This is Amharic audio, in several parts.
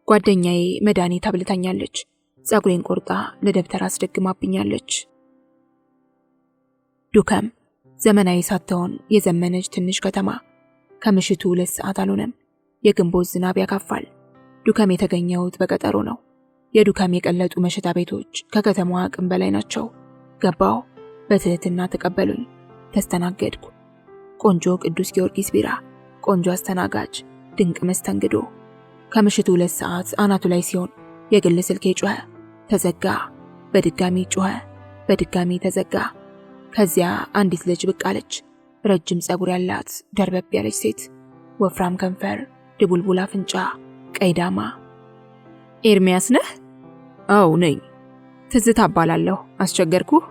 ጓደኛዬ መድኃኒት አብልታኛለች። ጸጉሬን ቆርጣ ለደብተር አስደግማብኛለች። ዱከም ዘመናዊ ሳትሆን የዘመነች ትንሽ ከተማ። ከምሽቱ 2 ሰዓት አልሆነም። የግንቦት ዝናብ ያካፋል። ዱከም የተገኘሁት በቀጠሮ ነው። የዱከም የቀለጡ መሸታ ቤቶች ከከተማዋ አቅም በላይ ናቸው። ገባው። በትህትና ተቀበሉኝ። ተስተናገድኩ። ቆንጆ ቅዱስ ጊዮርጊስ ቢራ፣ ቆንጆ አስተናጋጅ፣ ድንቅ መስተንግዶ። ከምሽቱ 2 ሰዓት አናቱ ላይ ሲሆን የግል ስልኬ ጮኸ። ተዘጋ። በድጋሚ ጮኸ። በድጋሚ ተዘጋ። ከዚያ አንዲት ልጅ ብቅ አለች። ረጅም ጸጉር ያላት ደርበብ ያለች ሴት፣ ወፍራም ከንፈር፣ ድቡልቡል አፍንጫ፣ ቀይ ዳማ። ኤርሚያስ ነህ? አዎ ነኝ። ትዝታ እባላለሁ። አስቸገርኩህ?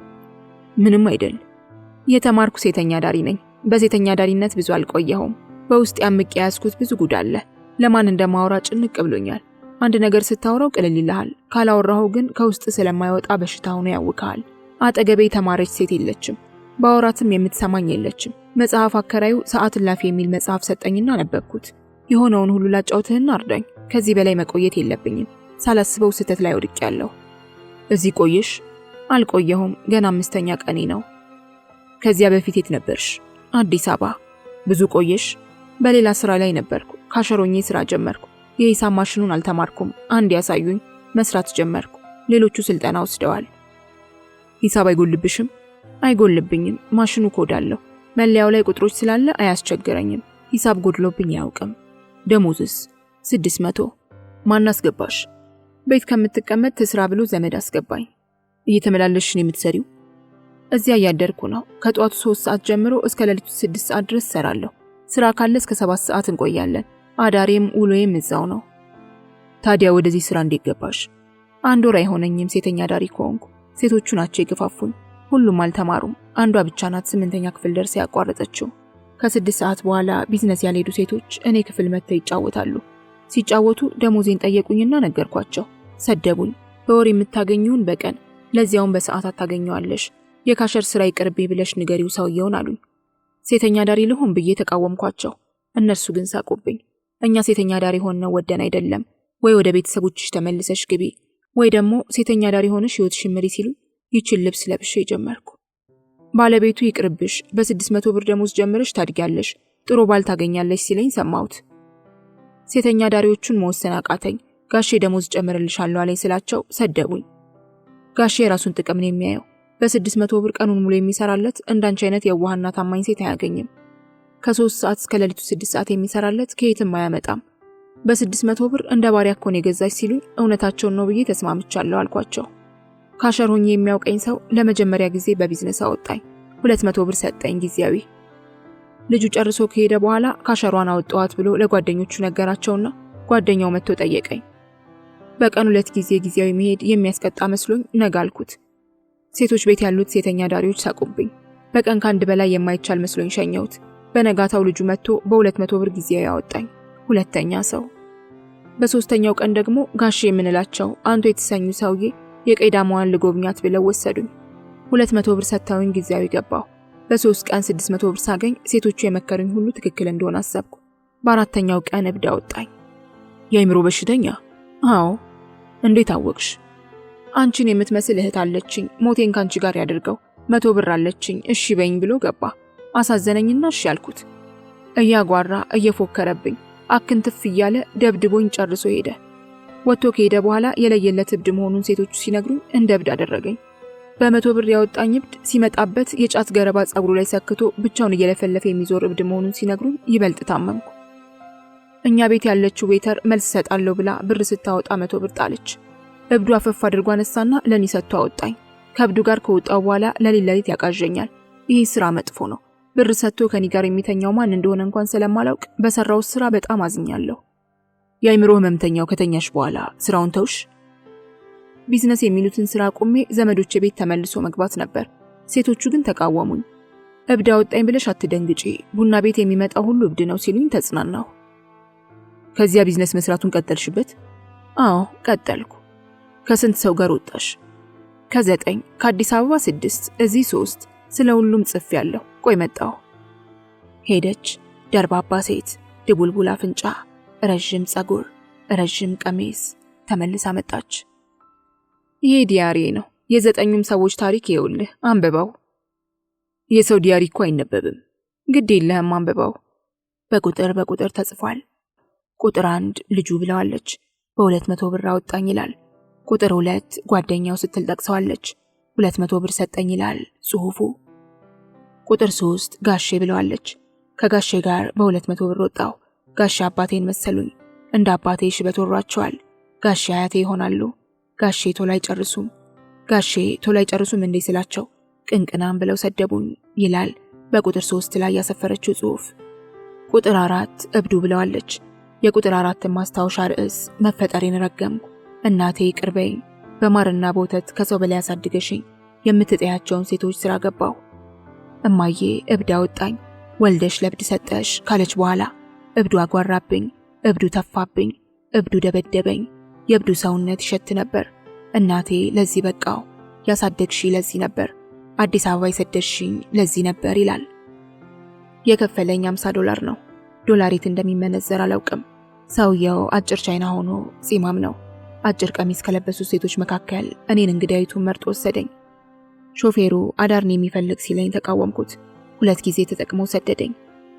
ምንም አይደል። የተማርኩ ሴተኛ ዳሪ ነኝ። በሴተኛ ዳሪነት ብዙ አልቆየሁም። በውስጥ ያምቄ ያዝኩት ብዙ ጉድ አለ። ለማን እንደማወራ ጭንቅ ብሎኛል። አንድ ነገር ስታወራው ቅልል ይልሃል። ካላወራው ግን ከውስጥ ስለማይወጣ በሽታ ሆኖ ያውካል። አጠገቤ የተማረች ሴት የለችም። ባወራትም የምትሰማኝ የለችም። መጽሐፍ አከራዩ ሰዓት እላፊ የሚል መጽሐፍ ሰጠኝና ነበብኩት። የሆነውን ሁሉ ላጫውትህና አርዳኝ። ከዚህ በላይ መቆየት የለብኝም። ሳላስበው ስህተት ላይ ወድቄያለሁ። እዚህ ቆየሽ? አልቆየሁም። ገና 5ኛ ቀኔ ነው። ከዚያ በፊት የት ነበርሽ? አዲስ አበባ። ብዙ ቆየሽ? በሌላ ስራ ላይ ነበርኩ። ካሸሮኜ ስራ ጀመርኩ። የሂሳብ ማሽኑን አልተማርኩም። አንድ ያሳዩኝ፣ መስራት ጀመርኩ። ሌሎቹ ስልጠና ወስደዋል። ሂሳብ አይጎልብሽም? አይጎልብኝም። ማሽኑ ኮድ አለው። መለያው ላይ ቁጥሮች ስላለ አያስቸግረኝም። ሂሳብ ጎድሎብኝ አያውቅም። ደሞዝስ? 600። ማን አስገባሽ? ቤት ከምትቀመጥ ትስራ ብሎ ዘመድ አስገባኝ። እየተመላለስሽ ነው የምትሰሪው? እዚያ እያደርኩ ነው። ከጧቱ 3 ሰዓት ጀምሮ እስከ ሌሊቱ 6 ሰዓት ድረስ ሰራለሁ። ስራ ካለ እስከ 7 ሰዓት እንቆያለን። አዳሬም ውሎዬም እዛው ነው። ታዲያ ወደዚህ ስራ እንዴት ገባሽ? 1 ወር አይሆነኝም ሴተኛ ዳሪ ከሆንኩ። ሴቶቹ ናቸው የገፋፉኝ። ሁሉም አልተማሩም። አንዷ ብቻ ናት 8ኛ ክፍል ደርሳ ያቋረጠችው። ከ6 ሰዓት በኋላ ቢዝነስ ያልሄዱ ሴቶች እኔ ክፍል መጥተው ይጫወታሉ። ሲጫወቱ ደሞዜን ጠየቁኝና ነገርኳቸው። ሰደቡኝ። በወር የምታገኙን በቀን ለዚያውን በሰዓት አታገኘዋለሽ። የካሸር ስራ ይቅርብኝ ብለሽ ንገሪው ሰውየውን አሉኝ። ሴተኛ ዳሪ ልሆን ብዬ ተቃወምኳቸው። እነርሱ ግን ሳቁብኝ። እኛ ሴተኛ ዳሪ ሆነው ወደን አይደለም፣ ወይ ወደ ቤተሰቦችሽ ተመልሰሽ ግቢ፣ ወይ ደግሞ ሴተኛ ዳሪ ሆነሽ ህይወትሽን ምሪ ሲሉ ይችን ልብስ ለብሼ ጀመርኩ። ባለቤቱ ይቅርብሽ፣ በ600 ብር ደሞዝ ጀምረሽ ታድጊያለሽ፣ ጥሩ ባል ታገኛለሽ ሲለኝ ሰማሁት። ሴተኛ ዳሪዎቹን መወሰን አቃተኝ። ጋሼ ደሞዝ ጨምርልሻለሁ አለኝ ስላቸው ሰደቡኝ። ጋሼ የራሱን ጥቅም ነው የሚያየው። በ600 ብር ቀኑን ሙሉ የሚሰራለት እንዳንቺ አይነት የዋህና ታማኝ ሴት አያገኝም። ከ3 ሰዓት እስከ ሌሊቱ 6 ሰዓት የሚሰራለት ከየትም አያመጣም። በ600 ብር እንደ ባሪያ እኮ ነው የገዛች ሲሉኝ እውነታቸውን ነው ብዬ ተስማምቻለሁ አልኳቸው። ካሸር ሆኜ የሚያውቀኝ ሰው ለመጀመሪያ ጊዜ በቢዝነስ አወጣኝ። 200 ብር ሰጠኝ ጊዜያዊ። ልጁ ጨርሶ ከሄደ በኋላ ካሸሯን አወጣዋት ብሎ ለጓደኞቹ ነገራቸውና ጓደኛው መጥቶ ጠየቀኝ። በቀን 2 ጊዜ ጊዜያዊ መሄድ የሚያስቀጣ መስሎኝ ነገ አልኩት። ሴቶች ቤት ያሉት ሴተኛ ዳሪዎች ሳቁብኝ። በቀን ከአንድ በላይ የማይቻል መስሎኝ ሸኘሁት። በነጋታው ልጁ መጥቶ በ200 ብር ጊዜያዊ ያወጣኝ። ሁለተኛ ሰው። በሶስተኛው ቀን ደግሞ ጋሼ የምንላቸው አንቱ የተሰኙ ሰውዬ የቀይ ዳማዋን ልጎብኛት ብለው ወሰዱኝ። 200 ብር ሰጥተውኝ ጊዜያዊ ገባሁ። በ3 ቀን 600 ብር ሳገኝ ሴቶቹ የመከሩኝ ሁሉ ትክክል እንደሆነ አሰብኩ። በአራተኛው ቀን እብድ አወጣኝ። የአእምሮ በሽተኛ? አዎ። እንዴት አወቅሽ? አንቺን የምትመስል እህት አለችኝ፣ ሞቴን ካንቺ ጋር ያድርገው፣ 100 ብር አለችኝ፣ እሺ በይኝ ብሎ ገባ። አሳዘነኝና እሺ አልኩት። እያጓራ እየፎከረብኝ አክንትፍ እያለ ደብድቦኝ ጨርሶ ሄደ። ወጥቶ ከሄደ በኋላ የለየለት እብድ መሆኑን ሴቶቹ ሲነግሩኝ እንደ እብድ አደረገኝ። በ100 ብር ያወጣኝ እብድ ሲመጣበት የጫት ገረባ ጸጉሩ ላይ ሰክቶ ብቻውን እየለፈለፈ የሚዞር እብድ መሆኑን ሲነግሩኝ ይበልጥ ታመምኩ። እኛ ቤት ያለችው ዌተር መልስ ሰጣለሁ ብላ ብር ስታወጣ 100 ብር ጣለች። እብዱ አፈፍ አድርጎ አነሳና ለኔ ሰጥቶ አወጣኝ። ከእብዱ ጋር ከወጣው በኋላ ለሊት ያቃዠኛል። ይህ ስራ መጥፎ ነው። ብር ሰጥቶ ከኔ ጋር የሚተኛው ማን እንደሆነ እንኳን ስለማላውቅ በሰራው ስራ በጣም አዝኛለሁ። የአእምሮ ህመምተኛው ከተኛሽ በኋላ ስራውን ተውሽ? ቢዝነስ የሚሉትን ስራ ቆሜ ዘመዶቼ ቤት ተመልሶ መግባት ነበር። ሴቶቹ ግን ተቃወሙኝ። እብድ አወጣኝ ብለሽ አትደንግጪ፣ ቡና ቤት የሚመጣው ሁሉ እብድ ነው ሲሉኝ ተጽናናሁ። ከዚያ ቢዝነስ መስራቱን ቀጠልሽበት? አዎ ቀጠልኩ። ከስንት ሰው ጋር ወጣሽ? ከ9፣ ከአዲስ አበባ 6፣ እዚህ 3። ስለ ሁሉም ጽፌያለሁ። ቆይ መጣሁ። ሄደች። ደርባባ ሴት፣ ድቡልቡል አፍንጫ፣ ረጅም ጸጉር፣ ረዥም ቀሚስ ተመልሳ መጣች። ይሄ ዲያሪ ነው። የዘጠኙም ሰዎች ታሪክ ይኸውልህ፣ አንብበው። የሰው ዲያሪ እኮ አይነበብም። ግድ የለህም አንብበው። በቁጥር ተጽፏል። ቁጥር 1 ልጁ ብለዋለች። በ200 ብር አወጣኝ ይላል። ቁጥር 2 ጓደኛው ስትል ጠቅሰዋለች። 200 ብር ሰጠኝ ይላል ጽሑፉ። ቁጥር 3 ጋሼ ብለዋለች። ከጋሼ ጋር በ200 ብር ወጣው። ጋሼ አባቴን መሰሉኝ። እንደ አባቴ ሽበት ወሯቸዋል። ጋሼ አያቴ ይሆናሉ። ጋሼ ቶሎ አይጨርሱም እንዴ ስላቸው ቅንቅናም ብለው ሰደቡኝ ይላል በቁጥር 3 ላይ ያሰፈረችው ጽሑፍ። ቁጥር 4 እብዱ ብለዋለች። የቁጥር 4 ማስታወሻ ርዕስ መፈጠሬን ረገምኩ። እናቴ ቅርበኝ፣ በማርና በወተት ከሰው በላይ ያሳድገሽኝ፣ የምትጠያቸውን ሴቶች ስራ ገባሁ። እማዬ እብድ አወጣኝ፣ ወልደሽ ለእብድ ሰጠሽ ካለች በኋላ እብዱ አጓራብኝ፣ እብዱ ተፋብኝ፣ እብዱ ደበደበኝ። የእብዱ ሰውነት ይሸት ነበር። እናቴ ለዚህ በቃው፣ ያሳደግሽ ለዚህ ነበር፣ አዲስ አበባ የሰደድሽኝ ለዚህ ነበር ይላል። የከፈለኝ $50 ነው። ዶላሬት እንደሚመነዘር አላውቅም። ሰውየው አጭር ቻይና ሆኖ ጺማም ነው። አጭር ቀሚስ ከለበሱ ሴቶች መካከል እኔን እንግዳይቱን መርጦ ወሰደኝ። ሾፌሩ አዳርን የሚፈልግ ሲለኝ ተቃወምኩት። 2 ጊዜ ተጠቅሞ ሰደደኝ።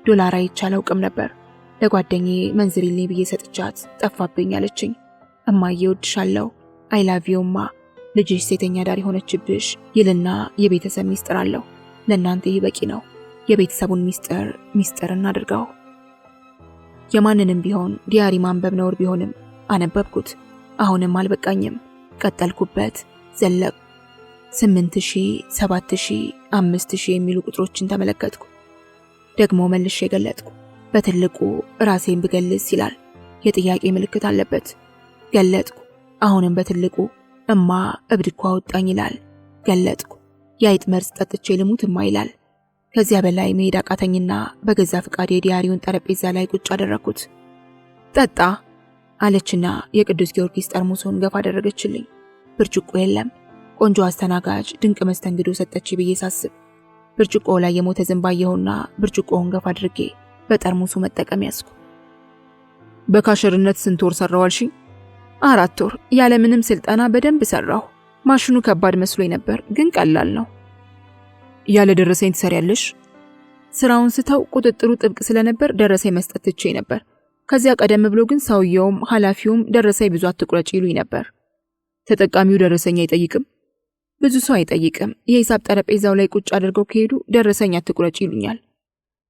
ዶላር አይቼ አላውቅም ነበር። ለጓደኛዬ መንዝሪልኝ ብዬ ሰጥቻት ጠፋብኝ አለችኝ። እማዬ እወድሻለሁ፣ አይ ላቭ ዩ እማ፣ ልጅሽ ሴተኛ ዳር ሆነችብሽ ይልና የቤተሰብ ሚስጥር አለው። ለእናንተ ይህ በቂ ነው። የቤተሰቡን ሚስጥር እናድርገው። የማንንም ቢሆን ዲያሪ ማንበብ ነውር ቢሆንም አነበብኩት። አሁንም አልበቃኝም። ቀጠልኩበት፣ ዘለቅ 8000፣ 7000፣ 5000 የሚሉ ቁጥሮችን ተመለከትኩ። ደግሞ መልሼ ገለጥኩ። በትልቁ ራሴን ብገልጽ ይላል። የጥያቄ ምልክት አለበት። ገለጥኩ። አሁንም በትልቁ እማ እብድ እኮ አወጣኝ ይላል። ገለጥኩ። የአይጥ መርዝ ጠጥቼ ልሙት እማ ይላል። ከዚያ በላይ መሄድ አቃተኝና በገዛ ፍቃድ የዲያሪውን ጠረጴዛ ላይ ቁጭ አደረኩት። ጠጣ አለችና የቅዱስ ጊዮርጊስ ጠርሙሱን ገፋ አደረገችልኝ። ብርጭቆ የለም። ቆንጆ አስተናጋጅ ድንቅ መስተንግዶ ሰጠች ብዬ ሳስብ ብርጭቆ ላይ የሞተ ዝንብ አየሁና ብርጭቆውን ገፋ አድርጌ በጠርሙሱ መጠቀም ያዝኩ። በካሸርነት ስንት ወር ሰራው አልሽኝ? 4 ወር ያለምንም ስልጠና በደንብ ሰራሁ። ማሽኑ ከባድ መስሎኝ ነበር፣ ግን ቀላል ነው። ያለ ደረሰኝ ትሰሪያለሽ? ስራውን ስተው ቁጥጥሩ ጥብቅ ስለነበር ደረሰኝ መስጠት ትቼ ነበር። ከዚያ ቀደም ብሎ ግን ሰውየውም ኃላፊውም ደረሰኝ ብዙ አትቁረጭ ይሉኝ ነበር። ተጠቃሚው ደረሰኝ አይጠይቅም? ብዙ ሰው አይጠይቅም። የሂሳብ ጠረጴዛው ላይ ቁጭ አድርገው ከሄዱ ደረሰኝ አትቁረጭ ይሉኛል።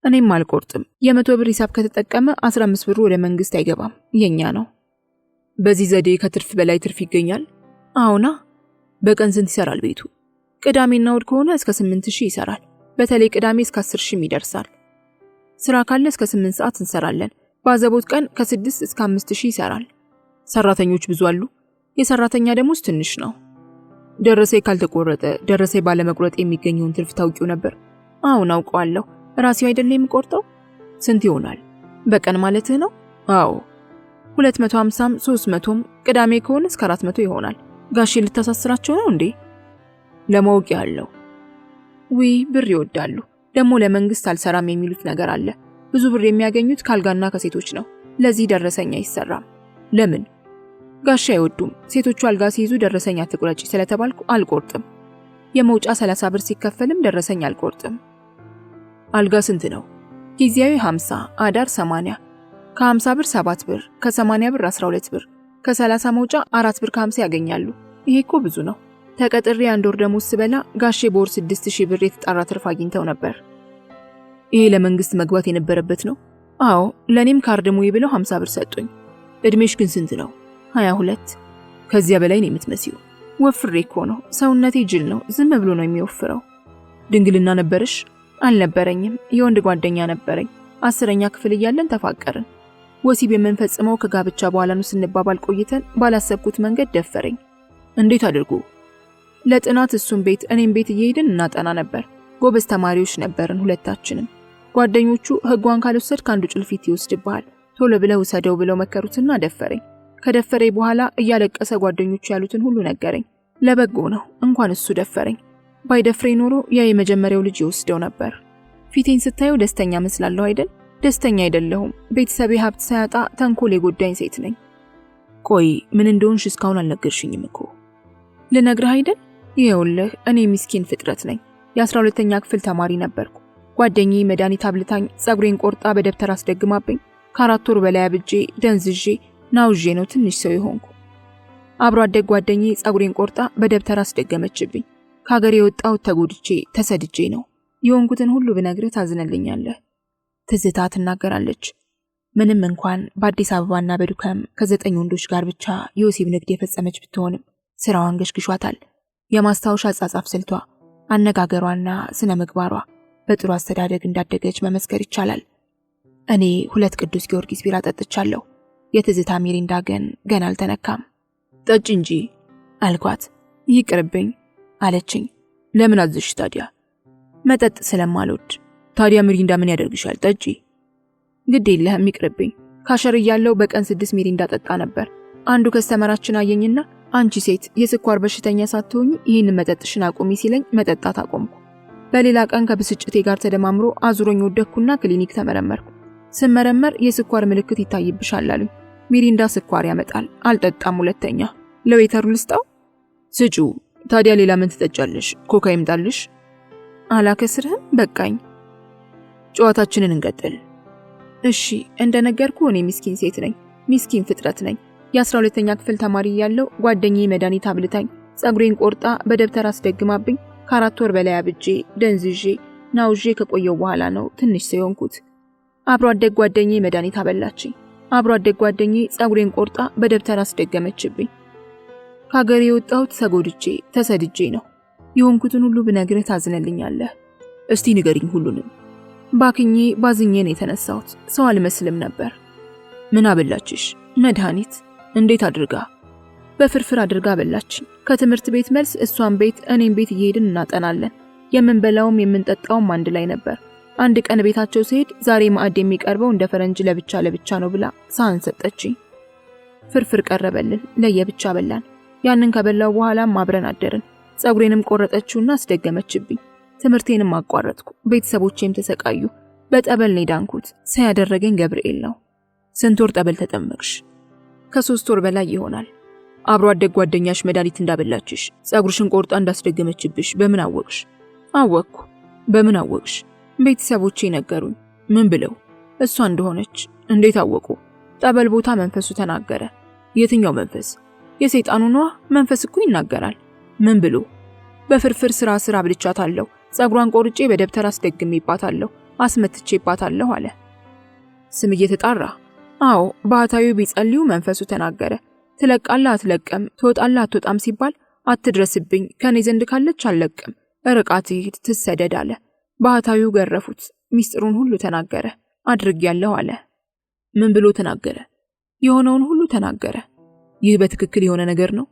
እኔም አልቆርጥም። የ100 ብር ሂሳብ ከተጠቀመ 15 ብሩ ወደ መንግስት አይገባም፣ የኛ ነው። በዚህ ዘዴ ከትርፍ በላይ ትርፍ ይገኛል? አዎና። በቀን ስንት ይሰራል ቤቱ? ቅዳሜና እሁድ ከሆነ እስከ 8000 ይሰራል። በተለይ ቅዳሜ እስከ 10000 ይደርሳል። ስራ ካለ እስከ 8 ሰዓት እንሰራለን። ባዘቦት ቀን ከ6 እስከ 5000 ይሰራል። ሰራተኞች ብዙ አሉ? የሰራተኛ ደሞዝ ትንሽ ነው። ደረሰኝ ካልተቆረጠ ደረሰኝ ባለመቁረጥ የሚገኘውን ትርፍ ታውቂው ነበር? አሁን አውቀዋለሁ። ራሴው አይደለም የምቆርጠው። ስንት ይሆናል? በቀን ማለትህ ነው? አዎ። 250ም 300ም ቅዳሜ ከሆነ እስከ 400 ይሆናል። ጋሼ ልታሳስራቸው ነው እንዴ? ለማወቅ ያለው። ውይ ብር ይወዳሉ። ደግሞ ለመንግስት አልሰራም የሚሉት ነገር አለ። ብዙ ብር የሚያገኙት ካልጋና ከሴቶች ነው። ለዚህ ደረሰኛ አይሰራም። ለምን? ጋሼ አይወዱም። ሴቶቹ አልጋ ሲይዙ ደረሰኛ አትቁረጪ ስለተባልኩ አልቆርጥም። የመውጫ 30 ብር ሲከፈልም ደረሰኛ አልቆርጥም። አልጋ ስንት ነው? ጊዜያዊ 50፣ አዳር 80። ከ50 ብር 7 ብር፣ ከ80 ብር 12 ብር፣ ከ30 መውጫ 4 ብር ከ50 ያገኛሉ። ይሄ እኮ ብዙ ነው። ተቀጥሬ 1 ወር ደሞዝ ስበላ ጋሼ በወር 6000 ብር የተጣራ ትርፍ አግኝተው ነበር። ይሄ ለመንግስት መግባት የነበረበት ነው? አዎ፣ ለኔም ካርድ ሙይ ብለው 50 ብር ሰጡኝ። እድሜሽ ግን ስንት ነው? 22። ከዚያ በላይ ነው የምትመስዪው። ወፍሬ እኮ ነው። ሰውነቴ ጅል ነው። ዝም ብሎ ነው የሚወፍረው። ድንግልና ነበረሽ? አልነበረኝም። የወንድ ጓደኛ ነበረኝ። 10ኛ ክፍል እያለን ተፋቀርን። ወሲብ የምንፈጽመው ከጋብቻ በኋላ ነው ስንባባል ቆይተን ባላሰብኩት መንገድ ደፈረኝ። እንዴት አድርጎ? ለጥናት እሱም ቤት እኔም ቤት እየሄድን እናጠና ነበር። ጎበዝ ተማሪዎች ነበርን ሁለታችንም። ጓደኞቹ ህጓን ካልወሰድ ካንዱ ጭልፊት ይወስድብሃል፣ ቶሎ ብለው ውሰደው ብለው መከሩትና ደፈረኝ። ከደፈረኝ በኋላ እያለቀሰ ጓደኞቹ ያሉትን ሁሉ ነገረኝ። ለበጎ ነው። እንኳን እሱ ደፈረኝ። ባይደፍረኝ ኖሮ ያ የመጀመሪያው ልጅ ይወስደው ነበር። ፊቴን ስታየው ደስተኛ መስላለሁ አይደል? ደስተኛ አይደለሁም። ቤተሰቤ ሀብት ሳያጣ ተንኮል የጎዳኝ ሴት ነኝ። ቆይ ምን እንደሆንሽ እስካሁን አልነገርሽኝም እኮ። ልነግርህ አይደል? ይኸውልህ እኔ ምስኪን ፍጥረት ነኝ። የ12ኛ ክፍል ተማሪ ነበርኩ። ጓደኛዬ መድኃኒት አብልታኝ ጸጉሬን ቆርጣ በደብተር አስደግማብኝ ከ4 ወር በላይ አብጄ ደንዝዤ ናውዤ ነው ትንሽ ሰው የሆንኩ። አብሮ አደግ ጓደኛዬ ጸጉሬን ቆርጣ በደብተር አስደገመችብኝ። ከሀገር የወጣሁት ተጎድቼ ተሰድጄ ነው። የሆንኩትን ሁሉ ብነግርህ ታዝነልኛለህ። ትዝታ ትናገራለች። ምንም እንኳን በአዲስ አበባና በዱከም ከ9 ወንዶች ጋር ብቻ የወሲብ ንግድ የፈጸመች ብትሆንም ስራዋን ገሽግሿታል። የማስታወሻ አጻጻፍ ስልቷ፣ አነጋገሯና ስነ ምግባሯ በጥሩ አስተዳደግ እንዳደገች መመስከር ይቻላል። እኔ 2 ቅዱስ ጊዮርጊስ ቢራ ጠጥቻለሁ። የትዝታ ሚሪንዳ ግን ገና አልተነካም። ጠጪ እንጂ አልኳት። ይቅርብኝ አለችኝ። ለምን አዝሽ ታዲያ? መጠጥ ስለማልወድ። ታዲያ ሚሪንዳ ምን ያደርግሻል? ጠጪ። ግድ የለህም ይቅርብኝ። ካሸር እያለሁ በቀን 6 ሚሪንዳ ጠጣ ነበር። አንዱ ከስተመራችን አየኝና አንቺ ሴት የስኳር በሽተኛ ሳትሆኚ ይህን መጠጥሽን አቁሚ ሲለኝ መጠጣት አቆምኩ። በሌላ ቀን ከብስጭቴ ጋር ተደማምሮ አዙሮኝ ወደኩና ክሊኒክ ተመረመርኩ። ስመረመር የስኳር ምልክት ይታይብሻል አሉኝ። ሚሪንዳ ስኳር ያመጣል፣ አልጠጣም ሁለተኛ። ለዌተሩ ልስጣው? ስጩ። ታዲያ ሌላ ምን ትጠጫለሽ? ኮካ ይምጣልሽ? አላከስርህም፣ በቃኝ። ጨዋታችንን እንቀጥል። እሺ፣ እንደነገርኩ እኔ ምስኪን ሴት ነኝ፣ ምስኪን ፍጥረት ነኝ። የ12ኛ ክፍል ተማሪ ያለው ጓደኛዬ መድኃኒት አብልታኝ ጸጉሬን ቆርጣ በደብተር አስደግማብኝ ከ4 ወር በላይ አብጄ ደንዝዤ ናውዤ ከቆየው በኋላ ነው ትንሽ ሰው የሆንኩት። አብሮ አደግ ጓደኛዬ መድኃኒት አበላችኝ። አብሮ አደግ ጓደኛዬ ጸጉሬን ቆርጣ በደብተር አስደገመችብኝ። ከሀገር የወጣሁት ተጎድቼ ተሰድጄ ነው። የሆንኩትን ሁሉ ብነግርህ ታዝነልኛለህ። እስቲ ንገሪኝ ሁሉንም። ባክኜ ባዝኜ ነው የተነሳሁት። ሰው አልመስልም ነበር። ምን አበላችሽ? መድኃኒት። እንዴት አድርጋ? በፍርፍር አድርጋ አበላችኝ። ከትምህርት ቤት መልስ እሷን ቤት እኔም ቤት እየሄድን እናጠናለን። የምንበላውም የምንጠጣውም አንድ ላይ ነበር። አንድ ቀን ቤታቸው ሲሄድ ዛሬ ማዕድ የሚቀርበው እንደ ፈረንጅ ለብቻ ለብቻ ነው ብላ ሳህን ሰጠችኝ። ፍርፍር ቀረበልን፣ ለየብቻ በላን። ያንን ከበላው በኋላም አብረን አደርን። ጸጉሬንም ቆረጠችውና አስደገመችብኝ። ትምህርቴንም አቋረጥኩ። ቤተሰቦቼም ተሰቃዩ። በጠበል ነው ዳንኩት። ሳያደረገኝ ገብርኤል ነው። ስንት ወር ጠበል ተጠመቅሽ? ከ3 ወር በላይ ይሆናል። አብሮ አደግ ጓደኛሽ መድኃኒት እንዳበላችሽ ጸጉርሽን ቆርጣ እንዳስደገመችብሽ በምን አወቅሽ? አወቅኩ። በምን አወቅሽ? ቤተሰቦቼ ነገሩኝ። ምን ብለው? እሷ እንደሆነች። እንዴት አወቁ? ጠበል ቦታ መንፈሱ ተናገረ። የትኛው መንፈስ? የሰይጣኑ ነዋ። መንፈስ እኮ ይናገራል። ምን ብሎ? በፍርፍር ስራ አብልቻታለሁ፣ ጸጉሯን ቆርጬ በደብተር አስደግሜባታለሁ፣ አስመትቼባታለሁ አለ። ስም እየተጣራ? አዎ። ባህታዊ ቢጸልዩ መንፈሱ ተናገረ። ትለቃለህ አትለቅም፣ ትወጣለህ አትወጣም ሲባል አትድረስብኝ፣ ከኔ ዘንድ ካለች አልለቅም፣ ርቃት ትሰደድ አለ። ባህታዊው ገረፉት። ሚስጥሩን ሁሉ ተናገረ። አድርጌያለሁ አለ። ምን ብሎ ተናገረ? የሆነውን ሁሉ ተናገረ። ይህ በትክክል የሆነ ነገር ነው?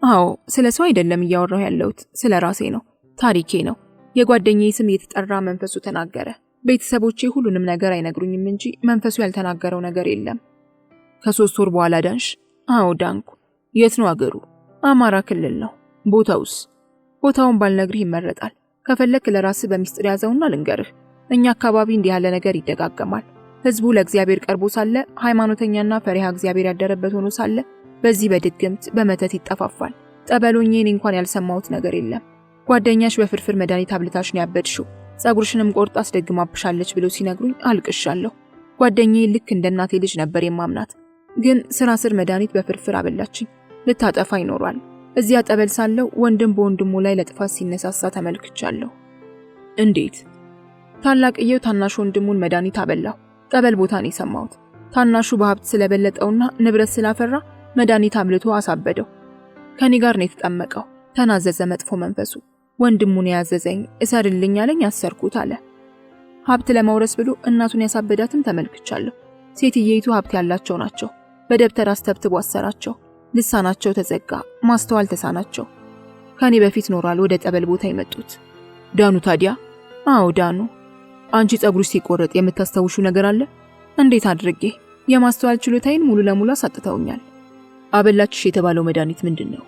አዎ። ስለ ሰው አይደለም እያወራሁ ያለሁት፣ ስለ ራሴ ነው። ታሪኬ ነው። የጓደኛዬ ስም የተጠራ መንፈሱ ተናገረ። ቤተሰቦቼ ሁሉንም ነገር አይነግሩኝም እንጂ መንፈሱ ያልተናገረው ነገር የለም። ከ3 ወር በኋላ ዳንሽ? አዎ ዳንኩ። የት ነው አገሩ? አማራ ክልል ነው። ቦታውስ? ቦታውን ባልነግርህ ይመረጣል። ከፈለክ ለራስህ በሚስጥር ያዘውና ልንገርህ። እኛ አካባቢ እንዲህ ያለ ነገር ይደጋገማል። ህዝቡ ለእግዚአብሔር ቀርቦ ሳለ፣ ሃይማኖተኛና ፈሪሃ እግዚአብሔር ያደረበት ሆኖ ሳለ በዚህ በድግምት በመተት ይጠፋፋል። ጠበሎኜ እኔ እንኳን ያልሰማሁት ነገር የለም። ጓደኛሽ በፍርፍር መድኃኒት አብልታሽ ነው ያበድሽው፣ ጸጉርሽንም ቆርጣ አስደግማብሻለች ብለው ሲነግሩኝ አልቅሻለሁ። ጓደኛዬ ልክ እንደ እናቴ ልጅ ነበር የማምናት። ግን ስር መድኃኒት በፍርፍር አበላችኝ። ልታጠፋ ይኖሯል። እዚያ ጠበል ሳለው ወንድም በወንድሙ ላይ ለጥፋት ሲነሳሳ ተመልክቻለሁ። እንዴት? ታላቅየው ታናሽ ወንድሙን መድኃኒት አበላው። ጠበል ቦታ ነው የሰማሁት። ታናሹ በሀብት ስለበለጠውና ንብረት ስላፈራ መድኃኒት አብልቶ አሳበደው። ከኔ ጋር ነው የተጠመቀው። ተናዘዘ መጥፎ መንፈሱ። ወንድሙን ያዘዘኝ እሰርልኝ አለኝ፣ አሰርኩት አለ። ሀብት ለመውረስ ብሎ እናቱን ያሳበዳትም ተመልክቻለሁ። ሴትየይቱ ሀብት ያላቸው ናቸው። በደብተር አስተብትቦ አሰራቸው። ልሳናቸው ተዘጋ፣ ማስተዋል ተሳናቸው። ከኔ በፊት ኖሯል ወደ ጠበል ቦታ የመጡት። ዳኑ ታዲያ? አዎ ዳኑ። አንቺ ጸጉርሽ ሲቆረጥ የምታስታውሹ ነገር አለ? እንዴት አድርጌ? የማስተዋል ችሎታዬን ሙሉ ለሙሉ አሳጥተውኛል። አበላችሽ የተባለው መድኃኒት ምንድን ነው?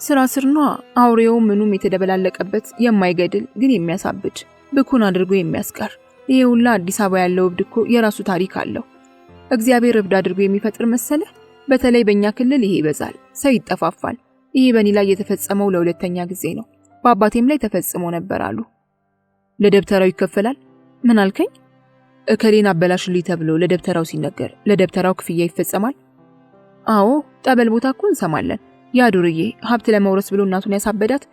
ስር ነዋ። አውሬው ምኑም የተደበላለቀበት የማይገድል ግን የሚያሳብድ ብኩን አድርጎ የሚያስቀር። ይሄ ሁላ አዲስ አበባ ያለው እብድ እኮ የራሱ ታሪክ አለው። እግዚአብሔር እብድ አድርጎ የሚፈጥር መሰለህ? በተለይ በእኛ ክልል ይሄ ይበዛል። ሰው ይጠፋፋል። ይሄ በእኔ ላይ የተፈጸመው ለሁለተኛ ጊዜ ነው። በአባቴም ላይ ተፈጽሞ ነበር አሉ። ለደብተራው ይከፈላል? ምን አልከኝ? እከሌን አበላሽልኝ ተብሎ ለደብተራው ሲነገር ለደብተራው ክፍያ ይፈጸማል? አዎ፣ ጠበል ቦታ እኮ እንሰማለን። ያ ዱርዬ ሀብት ለመውረስ ብሎ እናቱን ያሳበዳት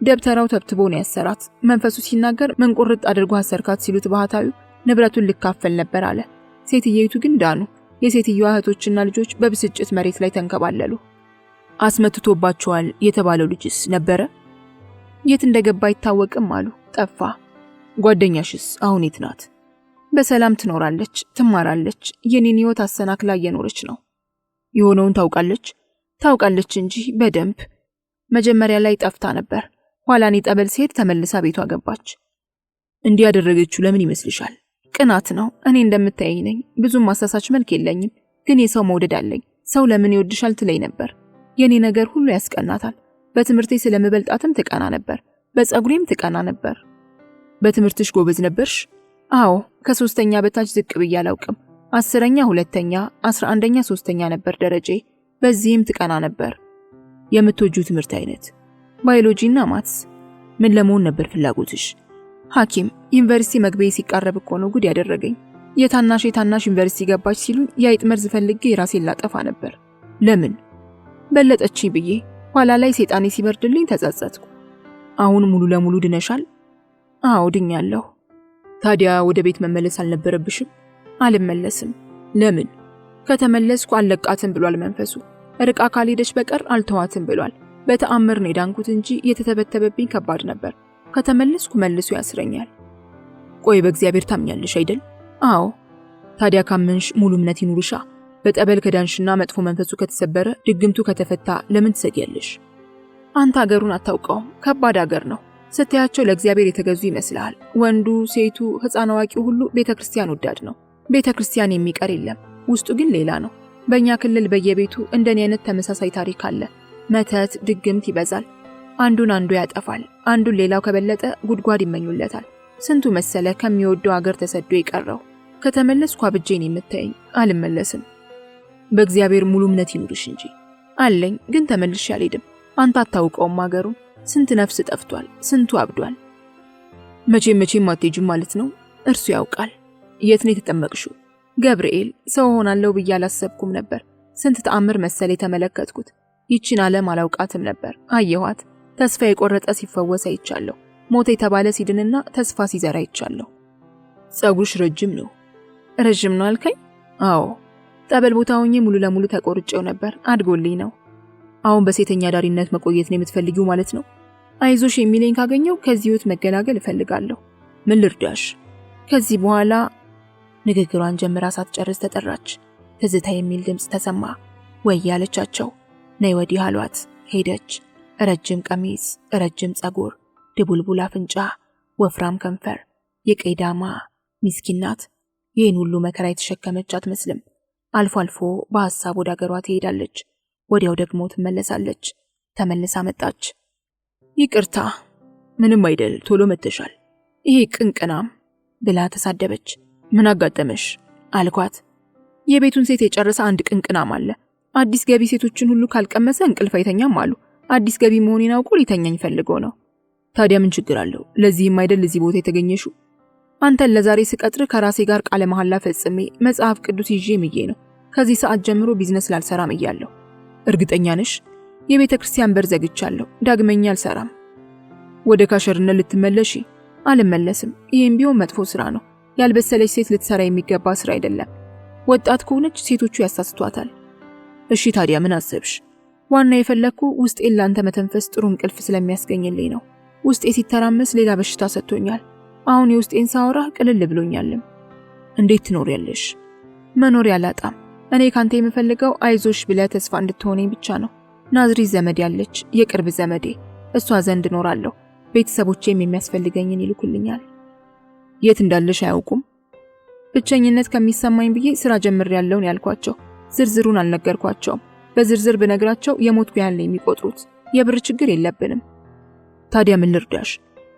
ደብተራው ተብትቦ ነው ያሰራት። መንፈሱ ሲናገር ምን ቁርጥ አድርጎ አሰርካት ሲሉት ባህታዊው ንብረቱን ልካፈል ነበር አለ። ሴትየይቱ ግን ዳኑ። የሴትየዋ እህቶችና ልጆች በብስጭት መሬት ላይ ተንከባለሉ። አስመትቶባቸዋል የተባለው ልጅስ ነበረ? የት እንደገባ አይታወቅም አሉ። ጠፋ። ጓደኛሽስ አሁን የት ናት? በሰላም ትኖራለች፣ ትማራለች። የኔን ህይወት አሰናክላ እየኖረች ነው። የሆነውን ታውቃለች? ታውቃለች እንጂ በደንብ። መጀመሪያ ላይ ጠፍታ ነበር። ኋላ እኔ ጠበል ሲሄድ ተመልሳ ቤቷ ገባች። እንዲህ ያደረገችው ለምን ይመስልሻል? ቅናት ነው። እኔ እንደምታየኝ ነኝ። ብዙም ማሳሳች መልክ የለኝም፣ ግን የሰው መውደድ አለኝ። ሰው ለምን ይወድሻል ትለኝ ነበር። የኔ ነገር ሁሉ ያስቀናታል። በትምህርቴ ስለምበልጣትም ትቀና ነበር። በፀጉሬም ትቀና ነበር። በትምህርትሽ ጎበዝ ነበርሽ? አዎ፣ ከ3ኛ በታች ዝቅ ብዬ አላውቅም። 10ኛ 2ኛ፣ 11ኛ 3ኛ ነበር ደረጃ። በዚህም ትቀና ነበር። የምትወጂው ትምህርት አይነት? ባዮሎጂና ማትስ። ምን ለመሆን ነበር ፍላጎትሽ? ሐኪም። ዩኒቨርሲቲ መግቢያ ሲቃረብ እኮ ነው ጉድ ያደረገኝ። የታናሽ ዩኒቨርሲቲ ገባች ሲሉኝ የአይጥ መርዝ ፈልጌ ራሴን ላጠፋ ነበር። ለምን? በለጠችኝ ብዬ። ኋላ ላይ ሴጣኔ ሲበርድልኝ ተጸጸትኩ። አሁን ሙሉ ለሙሉ ድነሻል? አዎ ድኛለሁ። ታዲያ ወደ ቤት መመለስ አልነበረብሽም? አልመለስም። ለምን? ከተመለስኩ አልለቃትም ብሏል መንፈሱ። ርቃ ካልሄደች በቀር አልተዋትም ብሏል። በተአምር ነው የዳንኩት እንጂ የተተበተበብኝ ከባድ ነበር። ከተመለስኩ መልሶ ያስረኛል። ቆይ በእግዚአብሔር ታምኛለሽ አይደል? አዎ። ታዲያ ካመንሽ ሙሉ እምነት ይኑርሻ። በጠበል ከዳንሽና መጥፎ መንፈሱ ከተሰበረ ድግምቱ ከተፈታ ለምን ትሰጊያለሽ? አንተ አገሩን አታውቀውም። ከባድ አገር ነው። ስታያቸው ለእግዚአብሔር የተገዙ ይመስልሃል። ወንዱ፣ ሴቱ፣ ሕፃን አዋቂው ሁሉ ቤተክርስቲያን ወዳድ ነው። ቤተክርስቲያን የሚቀር የለም። ውስጡ ግን ሌላ ነው። በእኛ ክልል በየቤቱ እንደኔ አይነት ተመሳሳይ ታሪክ አለ። መተት፣ ድግምት ይበዛል። አንዱን አንዱ ያጠፋል። አንዱን ሌላው ከበለጠ ጉድጓድ ይመኙለታል። ስንቱ መሰለ ከሚወደው አገር ተሰዶ የቀረው። ከተመለስኩ አብጄን የምታየኝ። አልመለስም። በእግዚአብሔር ሙሉ እምነት ይኑርሽ እንጂ። አለኝ፣ ግን ተመልሼ አልሄድም። አንተ አታውቀውም አገሩን። ስንት ነፍስ ጠፍቷል፣ ስንቱ አብዷል። መቼም አትሄጂም ማለት ነው? እርሱ ያውቃል። የት ነው የተጠመቅሽው? ገብርኤል። ሰው ሆናለሁ ብዬ አላሰብኩም ነበር። ስንት ተአምር መሰለ የተመለከትኩት። ይችን ዓለም አላውቃትም ነበር። አየኋት። ተስፋ የቆረጠ ሲፈወስ አይቻለሁ። ሞት የተባለ ሲድንና ተስፋ ሲዘራ አይቻለሁ። ጸጉርሽ ረጅም ነው። ረጅም ነው አልከኝ? አዎ። ጠበል ቦታ ሆኜ ሙሉ ለሙሉ ተቆርጬው ነበር። አድጎልኝ ነው። አሁን በሴተኛ ዳሪነት መቆየት ነው የምትፈልጊው ማለት ነው? አይዞሽ የሚለኝ ካገኘው ከዚህ ህይወት መገላገል እፈልጋለሁ። ምን ልርዳሽ? ከዚህ በኋላ ንግግሯን ጀምራ ሳትጨርስ ተጠራች። ትዝታ የሚል ድምፅ ተሰማ። ወይ ያለቻቸው። ነይ ወዲህ አሏት። ሄደች። ረጅም ቀሚስ፣ ረጅም ጸጉር፣ ድቡልቡል አፍንጫ፣ ወፍራም ከንፈር፣ የቀይ ዳማ። ሚስኪን ናት። ይህን ሁሉ መከራ የተሸከመች አትመስልም። አልፎ አልፎ በሐሳብ ወደ አገሯ ትሄዳለች። ወዲያው ደግሞ ትመለሳለች። ተመልሳ መጣች። ይቅርታ። ምንም አይደል፣ ቶሎ መተሻል። ይሄ ቅንቅናም ብላ ተሳደበች። ምን አጋጠመሽ አልኳት። የቤቱን ሴት የጨረሰ አንድ ቅንቅናም አለ። አዲስ ገቢ ሴቶችን ሁሉ ካልቀመሰ እንቅልፍ አይተኛም አሉ። አዲስ ገቢ መሆኔን አውቆ ሊተኛኝ ፈልጎ ነው። ታዲያ ምን ችግር አለው? ለዚህም አይደል እዚህ ቦታ የተገኘሽው? አንተን ለዛሬ ስቀጥር ከራሴ ጋር ቃለ መሐላ ፈጽሜ መጽሐፍ ቅዱስ ይዤ ምዬ ነው። ከዚህ ሰዓት ጀምሮ ቢዝነስ ላልሰራም እያለሁ። እርግጠኛ ነሽ? የቤተ ክርስቲያን በር ዘግቻለሁ። ዳግመኛ አልሰራም። ወደ ካሸርነት ልትመለሺ? አልመለስም። ይህም ቢሆን መጥፎ ስራ ነው። ያልበሰለች ሴት ልትሰራ የሚገባ ስራ አይደለም። ወጣት ከሆነች ሴቶቹ ያሳስቷታል። እሺ ታዲያ ምን አሰብሽ? ዋና የፈለኩ ውስጤን ላንተ መተንፈስ ጥሩ እንቅልፍ ስለሚያስገኝልኝ ነው። ውስጤ ሲተራመስ ሌላ በሽታ ሰጥቶኛል። አሁን የውስጤን ሳወራ ቅልል ብሎኛልም። እንዴት ትኖሪያለሽ? መኖር ያላጣም። እኔ ካንተ የምፈልገው አይዞሽ ብለህ ተስፋ እንድትሆነኝ ብቻ ነው። ናዝሪት ዘመድ ያለች የቅርብ ዘመዴ፣ እሷ ዘንድ እኖራለሁ። ቤተሰቦቼም የሚያስፈልገኝን ይልኩልኛል። የት እንዳለሽ አያውቁም? ብቸኝነት ከሚሰማኝ ብዬ ስራ ጀምሬያለሁ ያልኳቸው። ዝርዝሩን አልነገርኳቸውም። በዝርዝር ብነግራቸው የሞትኩ ያህል ነው የሚቆጥሩት። የብር ችግር የለብንም። ታዲያ ምን ልርዳሽ?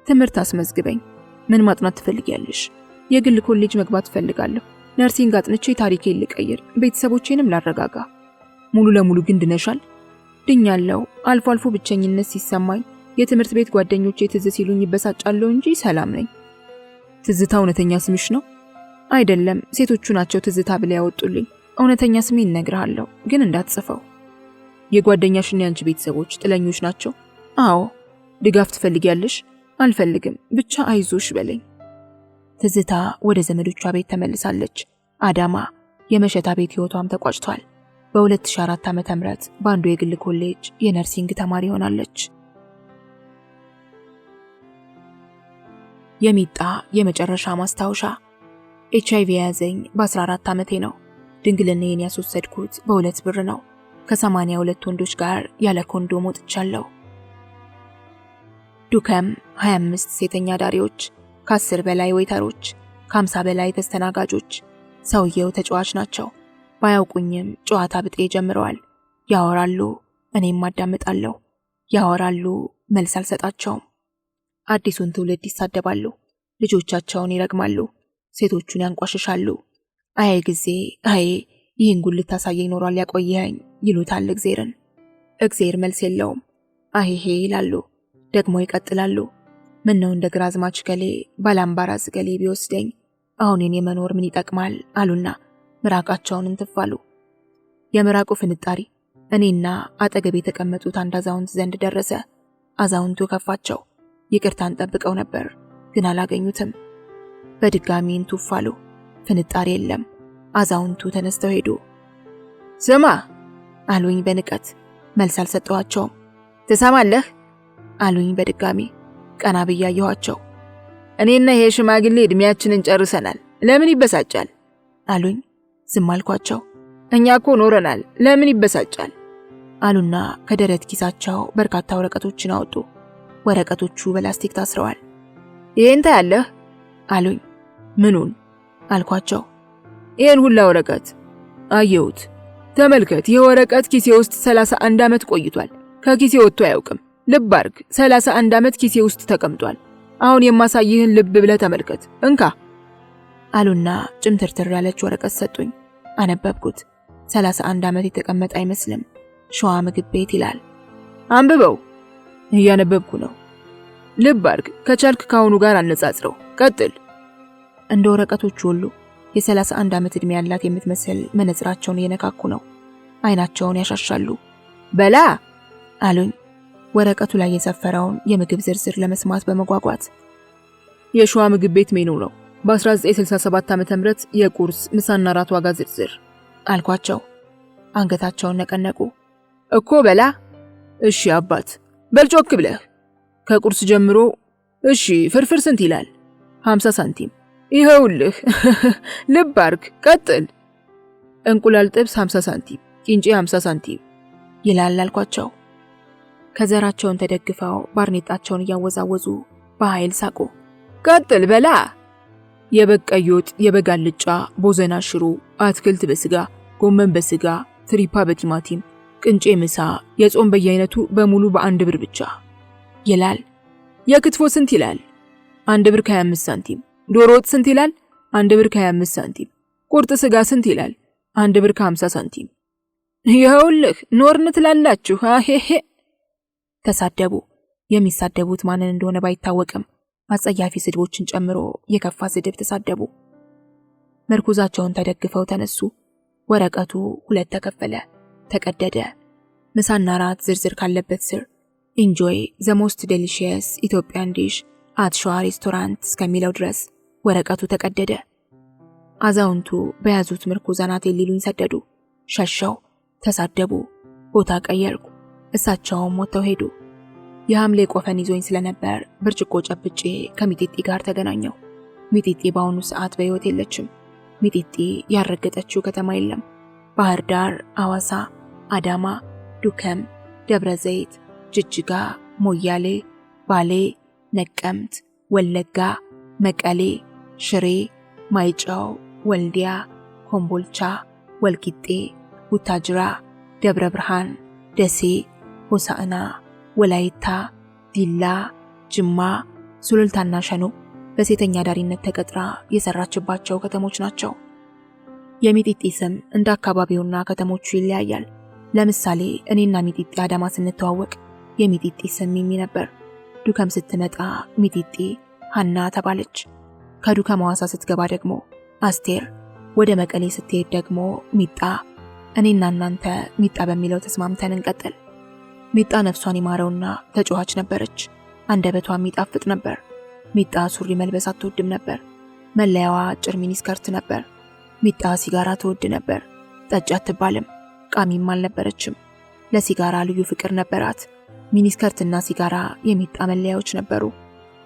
ትምህርት አስመዝግበኝ። ምን ማጥናት ትፈልጊያለሽ? የግል ኮሌጅ መግባት እፈልጋለሁ። ነርሲንግ አጥንቼ ታሪኬን ልቀይር፣ ቤተሰቦቼንም ላረጋጋ። ሙሉ ለሙሉ ግን ድነሻል? ድኛለሁ። አልፎ አልፎ ብቸኝነት ሲሰማኝ የትምህርት ቤት ጓደኞቼ ትዝ ሲሉኝ ይበሳጫለሁ እንጂ ሰላም ነኝ። ትዝታ እውነተኛ ስምሽ ነው? አይደለም፣ ሴቶቹ ናቸው ትዝታ ብለው ያወጡልኝ። እውነተኛ ስሜን እነግርሃለሁ፣ ግን እንዳትጽፈው። የጓደኛሽና ያንቺ ቤተሰቦች ጥለኞች ናቸው? አዎ። ድጋፍ ትፈልጊያለሽ? አልፈልግም፣ ብቻ አይዞሽ በለኝ። ትዝታ ወደ ዘመዶቿ ቤት ተመልሳለች። አዳማ። የመሸታ ቤት ህይወቷም ተቋጭቷል። በ2004 ዓ.ም በአንዱ የግል ኮሌጅ የነርሲንግ ተማሪ ሆናለች። የሚጣ የመጨረሻ ማስታወሻ። HIV የያዘኝ በ14 ዓመቴ ነው። ድንግልናዬን ያስወሰድኩት በ2 ብር ነው። ከ82 ወንዶች ጋር ያለ ኮንዶም ወጥቻለሁ። ዱከም 25 ሴተኛ ዳሪዎች፣ ከ10 በላይ ዌይተሮች፣ ከ50 በላይ ተስተናጋጆች። ሰውየው ተጫዋች ናቸው። ባያውቁኝም ጨዋታ ብጤ ጀምረዋል። ያወራሉ፣ እኔም አዳምጣለሁ። ያወራሉ፣ መልስ አልሰጣቸውም። አዲሱን ትውልድ ይሳደባሉ፣ ልጆቻቸውን ይረግማሉ፣ ሴቶቹን ያንቋሽሻሉ። አይ ጊዜ፣ አይ ይህን ጉድ ልታሳየኝ ኖሯል ያቆየኸኝ ይሉታል እግዜርን። እግዜር መልስ የለውም። አይሄ ይላሉ፣ ደግሞ ይቀጥላሉ። ምነው እንደ ግራዝማች ገሌ ባላምባራዝ ገሌ ቢወስደኝ አሁን የኔ መኖር ምን ይጠቅማል አሉና ምራቃቸውን እንትፋሉ። የምራቁ ፍንጣሪ እኔና አጠገብ የተቀመጡት አንድ አዛውንት ዘንድ ደረሰ። አዛውንቱ ከፋቸው። ይቅርታን ጠብቀው ነበር፣ ግን አላገኙትም። በድጋሚ እንትፋሉ። ፍንጣሪ የለም። አዛውንቱ ተነስተው ሄዱ። ስማ አሉኝ በንቀት። መልስ አልሰጠኋቸውም። ትሰማለህ አሉኝ በድጋሚ። ቀና ብዬ አየኋቸው። እኔና ይሄ ሽማግሌ እድሜያችንን ጨርሰናል፣ ለምን ይበሳጫል አሉኝ። ዝም አልኳቸው። እኛ እኮ ኖረናል፣ ለምን ይበሳጫል አሉና ከደረት ኪሳቸው በርካታ ወረቀቶችን አወጡ። ወረቀቶቹ በላስቲክ ታስረዋል። ይሄን ታያለህ አሉኝ። ምኑን አልኳቸው። ይሄን ሁላ ወረቀት አየሁት። ተመልከት፣ ይህ ወረቀት ኪሴ ውስጥ 31 ዓመት ቆይቷል። ከኪሴ ወጥቶ አያውቅም። ልብ አድርግ፣ 31 ዓመት ኪሴ ውስጥ ተቀምጧል። አሁን የማሳይህን ልብ ብለህ ተመልከት፣ እንካ አሉና ጭምትርትር ያለች ወረቀት ሰጡኝ። አነበብኩት። 31 ዓመት የተቀመጠ አይመስልም። ሸዋ ምግብ ቤት ይላል። አንብበው። እያነበብኩ ነው። ልብ አድርግ፣ ከቻልክ ካሁኑ ጋር አነጻጽረው። ቀጥል። እንደ ወረቀቶቹ ሁሉ የ31 ዓመት ዕድሜ ያላት የምትመስል መነጽራቸውን እየነካኩ ነው። አይናቸውን ያሻሻሉ። በላ አሉኝ። ወረቀቱ ላይ የሰፈረውን የምግብ ዝርዝር ለመስማት በመጓጓት የሸዋ ምግብ ቤት ሜኑ ነው። በ1967 ዓ.ም የቁርስ ምሳና ራት ዋጋ ዝርዝር አልኳቸው። አንገታቸውን ነቀነቁ። እኮ በላ። እሺ አባት፣ በልጮክ ብለህ። ከቁርስ ጀምሮ። እሺ ፍርፍር ስንት ይላል? 50 ሳንቲም። ይኸውልህ ልብ አድርግ፣ ቀጥል። እንቁላል ጥብስ 50 ሳንቲም፣ ቂንጬ 50 ሳንቲም ይላል አልኳቸው። ከዘራቸውን ተደግፈው ባርኔጣቸውን እያወዛወዙ በኃይል ሳቁ። ቀጥል በላ። የበግ ቀይ ወጥ፣ የበግ አልጫ፣ ቦዘና ሽሮ፣ አትክልት በስጋ፣ ጎመን በስጋ፣ ትሪፓ በቲማቲም፣ ቅንጬ ምሳ፣ የጾም በየአይነቱ በሙሉ በ1 ብር ብቻ ይላል። የክትፎ ስንት ይላል? 1 ብር ከ25 ሳንቲም። ዶሮ ወጥ ስንት ይላል? 1 ብር ከ25 ሳንቲም። ቁርጥ ስጋ ስንት ይላል? 1 ብር ከ50 ሳንቲም። ይኸውልህ ኖርን ትላላችሁ አሄሄ። ተሳደቡ። የሚሳደቡት ማንን እንደሆነ ባይታወቅም አጸያፊ ስድቦችን ጨምሮ የከፋ ስድብ ተሳደቡ። መርኩዛቸውን ተደግፈው ተነሱ። ወረቀቱ 2 ተከፈለ፣ ተቀደደ። ምሳና ራት ዝርዝር ካለበት ስር ኢንጆይ ዘ ሞስት ዴሊሺየስ ኢትዮጵያን ዲሽ አት ሸዋ ሬስቶራንት እስከሚለው ድረስ ወረቀቱ ተቀደደ። አዛውንቱ በያዙት ምርኩዝ አናቴን ሊሉኝ ሰደዱ። ሸሸው። ተሳደቡ። ቦታ ቀየርኩ። እሳቸውም ወጥተው ሄዱ። የሐምሌ ቆፈን ይዞኝ ስለነበር ብርጭቆ ጨብጬ ከሚጢጢ ጋር ተገናኘው። ሚጢጢ በአሁኑ ሰዓት በሕይወት የለችም። ሚጢጢ ያረገጠችው ከተማ የለም። ባህር ዳር፣ አዋሳ፣ አዳማ፣ ዱከም፣ ደብረ ዘይት፣ ጅጅጋ፣ ሞያሌ፣ ባሌ፣ ነቀምት፣ ወለጋ፣ መቀሌ፣ ሽሬ፣ ማይጨው፣ ወልዲያ፣ ኮምቦልቻ፣ ወልቂጤ፣ ቡታጅራ፣ ደብረ ብርሃን፣ ደሴ፣ ሆሳዕና፣ ወላይታ፣ ዲላ፣ ጅማ፣ ሱሉልታና ሸኖ በሴተኛ ዳሪነት ተቀጥራ የሰራችባቸው ከተሞች ናቸው። የሚጢጢ ስም እንደ አካባቢውና ከተሞቹ ይለያያል። ለምሳሌ እኔና ሚጢጢ አዳማ ስንተዋወቅ የሚጢጢ ስም ሚሚ ነበር። ዱከም ስትመጣ ሚጢጢ ሀና ተባለች። ከዱከም ሐዋሳ ስትገባ ደግሞ አስቴር፣ ወደ መቀሌ ስትሄድ ደግሞ ሚጣ። እኔና እናንተ ሚጣ በሚለው ተስማምተን እንቀጥል። ሚጣ ነፍሷን ይማረውና ተጫዋች ነበረች። አንደበቷ የሚጣፍጥ ነበር። ሚጣ ሱሪ መልበስ አትወድም ነበር። መለያዋ አጭር ሚኒስከርት ነበር። ሚጣ ሲጋራ ትወድ ነበር። ጠጭ አትባልም። ቃሚም አልነበረችም። ለሲጋራ ልዩ ፍቅር ነበራት። ሚኒስከርትና ሲጋራ የሚጣ መለያዎች ነበሩ።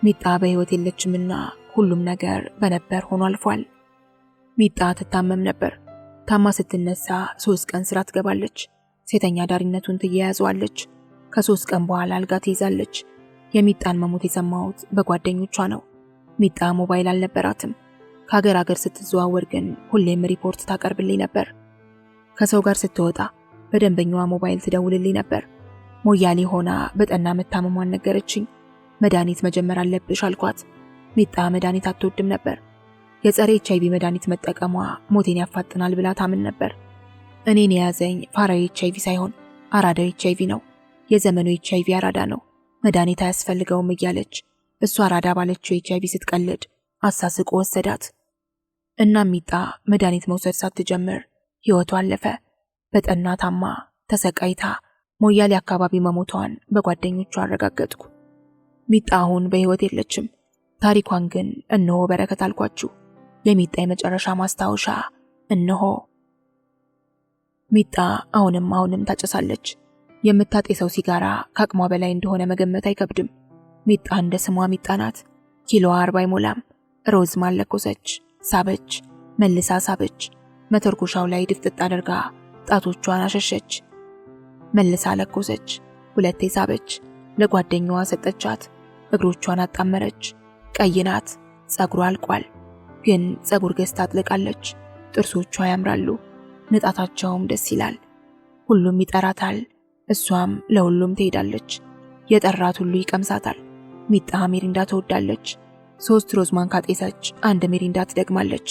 ሚጣ በሕይወት የለችምና ሁሉም ነገር በነበር ሆኖ አልፏል። ሚጣ ትታመም ነበር። ታማ ስትነሳ 3 ቀን ስራ ትገባለች። ሴተኛ ዳሪነቱን ትያያዘዋለች። ከ3 ቀን በኋላ አልጋ ትይዛለች። የሚጣን መሞት የሰማሁት በጓደኞቿ ነው። ሚጣ ሞባይል አልነበራትም። ከሀገር ሀገር ስትዘዋወር ግን ሁሌም ሪፖርት ታቀርብልኝ ነበር። ከሰው ጋር ስትወጣ በደንበኛዋ ሞባይል ትደውልልኝ ነበር። ሞያሌ ሆና በጠና መታመሟን ነገረችኝ። መድኃኒት መጀመር አለብሽ አልኳት። ሚጣ መድኃኒት አትወድም ነበር። የጸረ HIV መድኃኒት መጠቀሟ ሞቴን ያፋጥናል ብላ ታምን ነበር። እኔን የያዘኝ ፋራዊ HIV ሳይሆን አራዳዊ HIV ነው። የዘመኑ HIV አራዳ ነው፣ መድኃኒት አያስፈልገውም እያለች እሷ አራዳ ባለችው HIV ስትቀልድ አሳስቆ ወሰዳት። እናም ሚጣ መድኃኒት መውሰድ ሳትጀምር ሕይወቷ አለፈ። በጠና ታማ ተሰቃይታ ሞያሌ አካባቢ መሞቷን በጓደኞቿ አረጋገጥኩ። ሚጣ አሁን በሕይወት የለችም። ታሪኳን ግን እነሆ በረከት አልኳችሁ። የሚጣ የመጨረሻ ማስታወሻ እነሆ። ሚጣ አሁንም ታጨሳለች። የምታጤሰው ሲጋራ ከአቅሟ በላይ እንደሆነ መገመት አይከብድም። ሚጣ እንደ ስሟ ሚጣ ናት። ኪሎዋ 40 አይሞላም። ሮዝ ማለኮሰች፣ ሳበች፣ መልሳ ሳበች። መተርኮሻው ላይ ድፍጥጥ አድርጋ ጣቶቿን አሸሸች። መልሳ ለኮሰች፣ 2 ሳበች። ለጓደኛዋ ሰጠቻት። እግሮቿን አጣመረች። ቀይ ናት። ጸጉሯ አልቋል፣ ግን ጸጉር ገዝታ አጥልቃለች። ጥርሶቿ ያምራሉ፣ ንጣታቸውም ደስ ይላል። ሁሉም ይጠራታል፣ እሷም ለሁሉም ትሄዳለች። የጠራት ሁሉ ይቀምሳታል። ሚጣ ሚሪንዳ ትወዳለች። 3 ሮዝማን ካጤሰች 1 ሚሪንዳ ትደግማለች።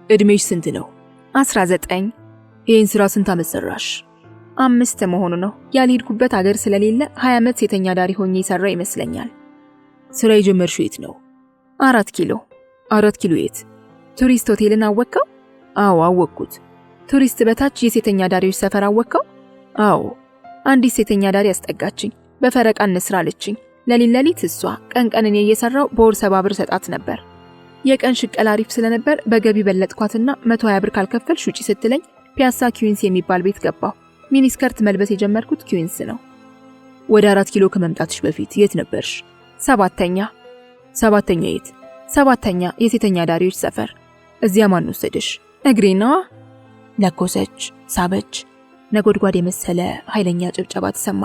እድሜሽ ስንት ነው? 19። ይህን ስራ ስንት ዓመት ሰራሽ? 5 መሆኑ ነው። ያልሄድኩበት ሀገር ስለሌለ 20 ዓመት ሴተኛ ዳሪ ሆኜ የሰራ ይመስለኛል። ስራ የጀመርሽው የት ነው? 4 ኪሎ። 4 ኪሎ የት? ቱሪስት ሆቴልን አወቀው? አዎ አወቅኩት። ቱሪስት በታች የሴተኛ ዳሪዎች ሰፈር አወቀው? አዎ። አንዲት ሴተኛ ዳሪ አስጠጋችኝ። በፈረቃ እንስራ አለችኝ። ለሊት እሷ ቀን እኔ እየሰራው በወር 70 ብር ሰጣት ነበር። የቀን ሽቀላ አሪፍ ስለነበር በገቢ በለጥኳትና 120 ብር ካልከፈልሽ ውጪ ስትለኝ ፒያሳ ኪዊንስ የሚባል ቤት ገባሁ። ሚኒስከርት መልበስ የጀመርኩት ኪዊንስ ነው። ወደ 4 ኪሎ ከመምጣትሽ በፊት የት ነበርሽ? 7ኛ። 7ኛ የት? 7ኛ የሴተኛ ዳሪዎች ሰፈር። እዚያ ማን ወሰደሽ? እግሬ ነዋ። ለኮሰች፣ ሳበች። ነጎድጓድ የመሰለ ኃይለኛ ጭብጨባ ተሰማ።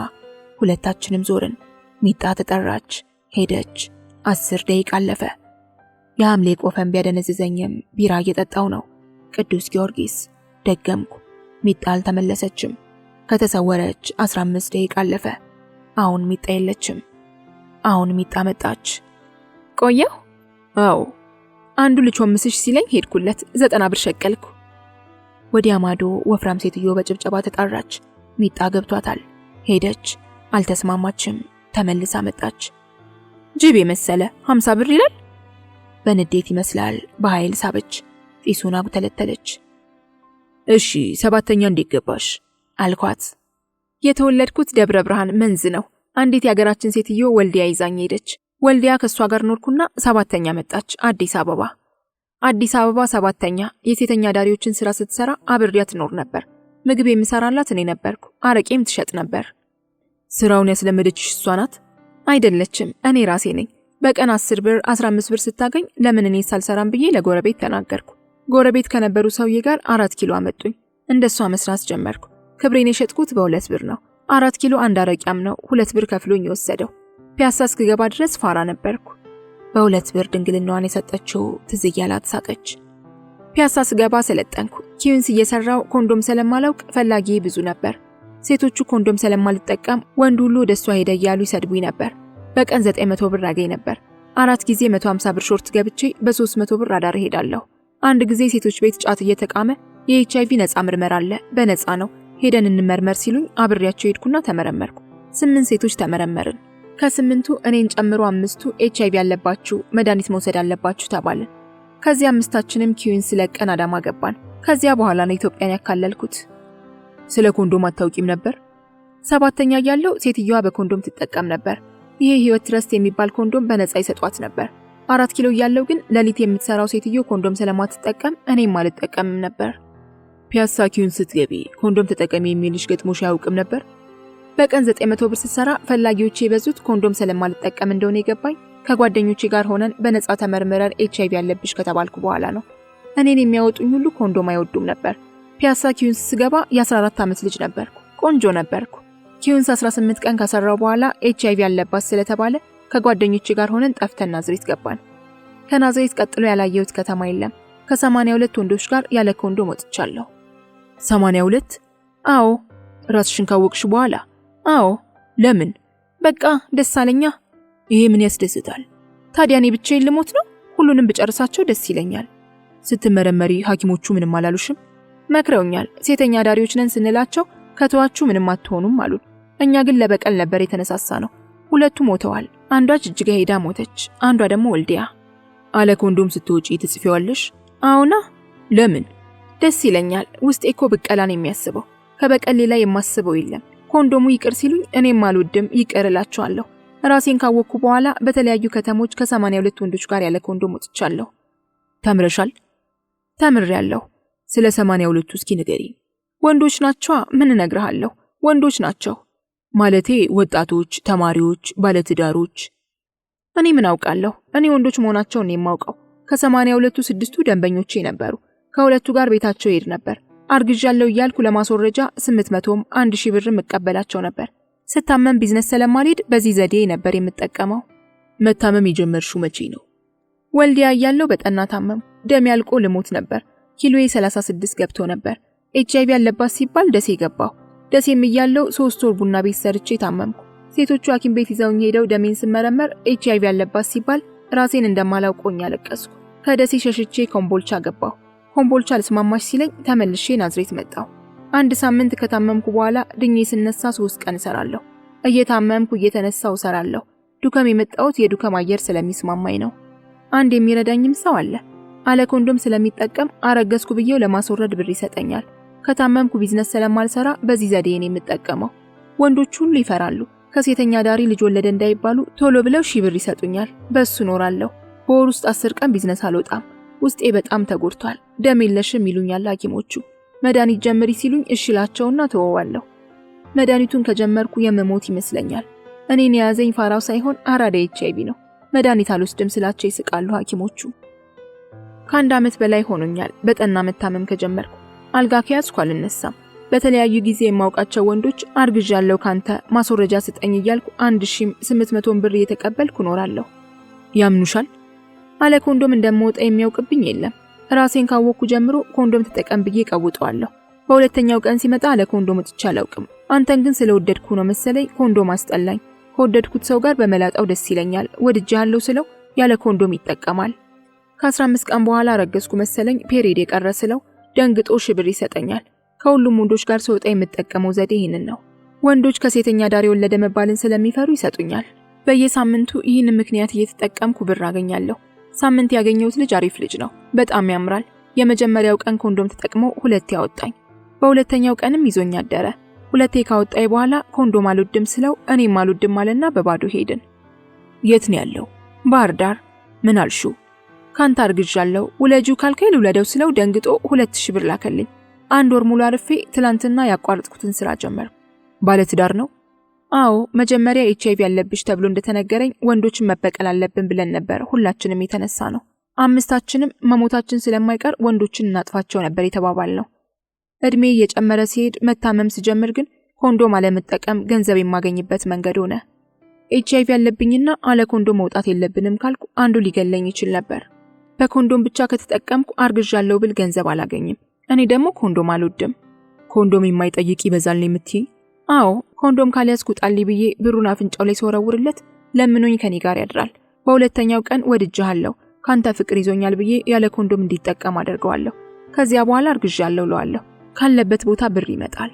ሁለታችንም ዞርን። ሚጣ ተጠራች፣ ሄደች። 10 ደቂቃ አለፈ። የሐምሌ ቆፈን ቢያደነዝዘኝም ቢራ እየጠጣው ነው። ቅዱስ ጊዮርጊስ ደገምኩ። ሚጣ አልተመለሰችም። ከተሰወረች 15 ደቂቃ አለፈ። አሁን ሚጣ የለችም። አሁን ሚጣ መጣች። ቆየሁ? አዎ። አንዱ ልጅ ሆምስሽ ሲለኝ ሄድኩለት። 90 ብር ሸቀልኩ። ወዲያ ማዶ ወፍራም ሴትዮ በጭብጨባ ተጣራች። ሚጣ ገብቷታል። ሄደች። አልተስማማችም። ተመልሳ መጣች። ጅብ የመሰለ 50 ብር ይላል። በንዴት ይመስላል በኃይል ሳበች። ጢሱን አጉተለተለች። እሺ 7ኛ እንዴት ገባሽ? አልኳት። የተወለድኩት ደብረ ብርሃን መንዝ ነው። አንዲት የሀገራችን ሴትዮ ወልዲያ ይዛኝ ሄደች። ወልዲያ ከሷ ጋር ኖርኩና 7ኛ መጣች አዲስ አበባ። አዲስ አበባ 7ኛ የሴተኛ ዳሪዎችን ስራ ስትሰራ አብሬያት ኖር ነበር። ምግብ የምሰራላት እኔ ነበርኩ። አረቄም ትሸጥ ነበር። ስራውን ያስለመደችሽ እሷ ናት? አይደለችም፣ እኔ ራሴ ነኝ። በቀን 10 ብር 15 ብር ስታገኝ ለምን እኔ ሳልሰራም ብዬ ለጎረቤት ተናገርኩ። ጎረቤት ከነበሩ ሰውዬ ጋር 4 ኪሎ አመጡኝ። እንደሷ መስራት ጀመርኩ። ክብሬን የሸጥኩት በ2 ብር ነው። 4 ኪሎ አንድ አረቂያም ነው 2 ብር ከፍሎኝ የወሰደው። ፒያሳ እስክገባ ድረስ ፋራ ነበርኩ። በ2 ብር ድንግልናዋን የሰጠችው ትዝ እያላት ሳቀች። ፒያሳ ስገባ ሰለጠንኩ። ኪዊንስ እየሰራው ኮንዶም ስለማላውቅ ፈላጊ ብዙ ነበር። ሴቶቹ ኮንዶም ስለማልጠቀም ወንድ ሁሉ ወደሷ ሄደ እያሉ ይሰድቡኝ ነበር። በቀን 900 ብር አገኝ ነበር። 4 ጊዜ 150 ብር ሾርት ገብቼ በ300 ብር አዳር ሄዳለሁ። አንድ ጊዜ ሴቶች ቤት ጫት እየተቃመ የኤችአይቪ ነፃ ምርመራ አለ፣ በነፃ ነው፣ ሄደን እንመርመር ሲሉኝ አብሬያቸው ሄድኩና ተመረመርኩ። 8 ሴቶች ተመረመርን። ከ8ቱ እኔን ጨምሮ 5ቱ HIV ያለባችሁ መድኃኒት መውሰድ አለባችሁ ተባልን። ከዚያ 5ታችንም ኪዩን ስለቀን አዳማ ገባን። ከዚያ በኋላ ነው ኢትዮጵያን ያካለልኩት። ስለ ኮንዶም አታውቂም ነበር? 7ኛ ያለው ሴትዮዋ በኮንዶም ትጠቀም ነበር። ይሄ ህይወት ትረስት የሚባል ኮንዶም በነፃ ይሰጧት ነበር። 4 ኪሎ ያለው ግን ለሊት የምትሰራው ሴትዮ ኮንዶም ስለማትጠቀም እኔም አልጠቀምም ነበር። ፒያሳ ኪዩን ስትገቢ ኮንዶም ተጠቀሚ የሚልሽ ገጥሞሽ አያውቅም ነበር? በቀን 900 ብር ስትሰራ ፈላጊዎቼ የበዙት ኮንዶም ስለማልጠቀም እንደሆነ የገባኝ ከጓደኞቼ ጋር ሆነን በነፃ ተመርምረን HIV ያለብሽ ከተባልኩ በኋላ ነው። እኔን የሚያወጡኝ ሁሉ ኮንዶም አይወዱም ነበር። ፒያሳ ኪዩንስ ስገባ የ14 ዓመት ልጅ ነበርኩ። ቆንጆ ነበርኩ። ኪዩንስ 18 ቀን ካሰራው በኋላ HIV ያለባት ስለተባለ ከጓደኞቼ ጋር ሆነን ጠፍተን ናዝሬት ገባን። ከናዝሬት ቀጥሎ ያላየሁት ከተማ የለም። ከ82 ወንዶች ጋር ያለ ኮንዶም ወጥቻለሁ። 82? አዎ። ራስሽን ካወቅሽ በኋላ? አዎ። ለምን? በቃ ደስ አለኛ። ይሄ ምን ያስደስታል? ታዲያ እኔ ብቻዬን ልሞት ነው? ሁሉንም ብጨርሳቸው ደስ ይለኛል። ስትመረመሪ ሐኪሞቹ ምንም አላሉሽም? መክረውኛል። ሴተኛ ዳሪዎች ነን ስንላቸው ከተዋችሁ ምንም አትሆኑም አሉን። እኛ ግን ለበቀል ነበር የተነሳሳ ነው። 2ቱ ሞተዋል። አንዷ ጅጅጋ ሄዳ ሞተች፣ አንዷ ደግሞ ወልዲያ። አለ ኮንዶም ስትወጪ ትጽፊዋለሽ? አዎና። ለምን? ደስ ይለኛል። ውስጤ እኮ ብቀላን የሚያስበው ከበቀል ሌላ የማስበው የለም። ኮንዶሙ ይቅር ሲሉኝ እኔም አልወድም ይቅር እላቸዋለሁ። ራሴን ካወቅኩ በኋላ በተለያዩ ከተሞች ከ82 ወንዶች ጋር ያለ ኮንዶም ወጥቻለሁ። ተምረሻል? ተምሬያለሁ። ስለ 82ቱ እስኪ ንገሪ። ወንዶች ናቸው። ምን እነግርሃለሁ? ወንዶች ናቸው ማለቴ ወጣቶች፣ ተማሪዎች፣ ባለትዳሮች። እኔ ምን አውቃለሁ? እኔ ወንዶች መሆናቸውን ነው የማውቀው። ከ82ቱ 6ቱ ደንበኞቼ ነበሩ። ከ2ቱ ጋር ቤታቸው ሄድ ነበር። አርግዣለሁ እያልኩ ለማስወረጃ 800ም 1000 ብርም እቀበላቸው ነበር። ስታመም ቢዝነስ ስለማልሄድ በዚህ ዘዴ ነበር የምጠቀመው። መታመም የጀመርሽው መቼ ነው? ወልዲያ እያለሁ በጠና ታመም። ደም ያልቆ ልሞት ነበር። ኪሎዬ 36 ገብቶ ነበር። HIV ያለባት ሲባል ደሴ ገባሁ። ደሴም እያለሁ 3 ወር ቡና ቤት ሰርቼ ታመምኩ። ሴቶቹ ሐኪም ቤት ይዘውኝ ሄደው ደሜን ስመረመር HIV ያለባት ሲባል ራሴን እንደማላውቆኝ አለቀስኩ። ከደሴ ሸሽቼ ኮምቦልቻ ገባሁ። ኮምቦልቻ ልስማማሽ ሲለኝ ተመልሼ ናዝሬት መጣሁ። 1 ሳምንት ከታመምኩ በኋላ ድኜ ስነሳ 3 ቀን እሰራለሁ። እየታመምኩ እየተነሳው እሰራለሁ። ዱከም የመጣሁት የዱከም አየር ስለሚስማማኝ ነው። አንድ የሚረዳኝም ሰው አለ። አለ ኮንዶም ስለሚጠቀም አረገዝኩ ብዬው ለማስወረድ ብር ይሰጠኛል። ከታመምኩ ቢዝነስ ስለማልሰራ በዚህ ዘዴን የምጠቀመው። ወንዶች ሁሉ ይፈራሉ። ከሴተኛ ዳሪ ልጅ ወለደ እንዳይባሉ ቶሎ ብለው 1000 ብር ይሰጡኛል። በሱ ኖራለሁ። በወር ውስጥ 10 ቀን ቢዝነስ አልወጣም። ውስጤ በጣም ተጎድቷል። ደም የለሽም ይሉኛል ሐኪሞቹ። መድኃኒት ጀምሪ ሲሉኝ እሽላቸውና ተወዋለሁ። መድኃኒቱን ከጀመርኩ የምሞት ይመስለኛል። እኔን የያዘኝ ፋራው ሳይሆን አራዳ HIV ነው። መድኃኒት አልወስድም ስላቸው ይስቃሉ ሐኪሞቹ። ከ1 ዓመት በላይ ሆኖኛል በጠና መታመም ከጀመርኩ። አልጋ ከያዝኩ አልነሳም። በተለያዩ ጊዜ የማውቃቸው ወንዶች አርግዣለሁ ካንተ ማስወረጃ ስጠኝ እያልኩ 1800 ብር እየተቀበልኩ እኖራለሁ። ያምኑሻል? አለ ኮንዶም እንደምወጣ የሚያውቅብኝ የለም። ራሴን ካወቅኩ ጀምሮ ኮንዶም ተጠቀም ብዬ ቀውጠዋለሁ። በሁለተኛው ቀን ሲመጣ አለ ኮንዶም ወጥቼ አላውቅም። አንተን ግን ስለወደድኩ ነው መሰለኝ ኮንዶም አስጠላኝ። ከወደድኩት ሰው ጋር በመላጣው ደስ ይለኛል። ወድጄሃለሁ ስለው ያለ ኮንዶም ይጠቀማል። ከ15 ቀን በኋላ አረገዝኩ መሰለኝ ፔሪድ የቀረ ስለው ደንግጦ 1000 ብር ይሰጠኛል። ከሁሉም ወንዶች ጋር ስወጣ የምጠቀመው ዘዴ ይህንን ነው። ወንዶች ከሴተኛ ዳር የወለደ መባልን ስለሚፈሩ ይሰጡኛል። በየሳምንቱ ይህን ምክንያት እየተጠቀምኩ ብር አገኛለሁ። ሳምንት ያገኘሁት ልጅ አሪፍ ልጅ ነው። በጣም ያምራል። የመጀመሪያው ቀን ኮንዶም ተጠቅሞ 2 ያወጣኝ። በሁለተኛው ቀንም ይዞኝ አደረ። 2 ካወጣኝ በኋላ ኮንዶም አልወድም ስለው እኔም አልወድም አለና በባዶ ሄድን። የት ነው ያለው? ባህር ዳር። ምን አልሹ? ካንተ አርግዣለሁ ውለጁ ካልከኝ ልውለደው ስለው ደንግጦ 2000 ብር ላከልኝ። 1 ወር ሙሉ አርፌ ትላንትና ያቋረጥኩትን ስራ ጀመርኩ። ባለ ትዳር ነው? አዎ። መጀመሪያ HIV ያለብሽ ተብሎ እንደተነገረኝ ወንዶችን መበቀል አለብን ብለን ነበር ሁላችንም የተነሳ ነው። 5ታችንም መሞታችን ስለማይቀር ወንዶችን እናጥፋቸው ነበር የተባባልነው። እድሜ እየጨመረ ሲሄድ መታመም ሲጀምር ግን ኮንዶም አለመጠቀም ገንዘብ የማገኝበት መንገድ ሆነ። HIV ያለብኝና አለ ኮንዶም መውጣት የለብንም ካልኩ አንዱ ሊገለኝ ይችል ነበር። በኮንዶም ብቻ ከተጠቀምኩ አርግዣለሁ ብል ገንዘብ አላገኝም። እኔ ደግሞ ኮንዶም አልወድም። ኮንዶም የማይጠይቅ ይበዛል ነው የምትይ? አዎ። ኮንዶም ካልያዝኩ ጣልይ ብዬ ብሩን አፍንጫው ላይ ሲወረውርለት ለምኖኝ ከኔ ጋር ያድራል። በሁለተኛው ቀን ወድጄሃለሁ ካንተ ፍቅር ይዞኛል ብዬ ያለ ኮንዶም እንዲጠቀም አደርገዋለሁ። ከዚያ በኋላ አርግዣለሁ እለዋለሁ። ካለበት ቦታ ብር ይመጣል።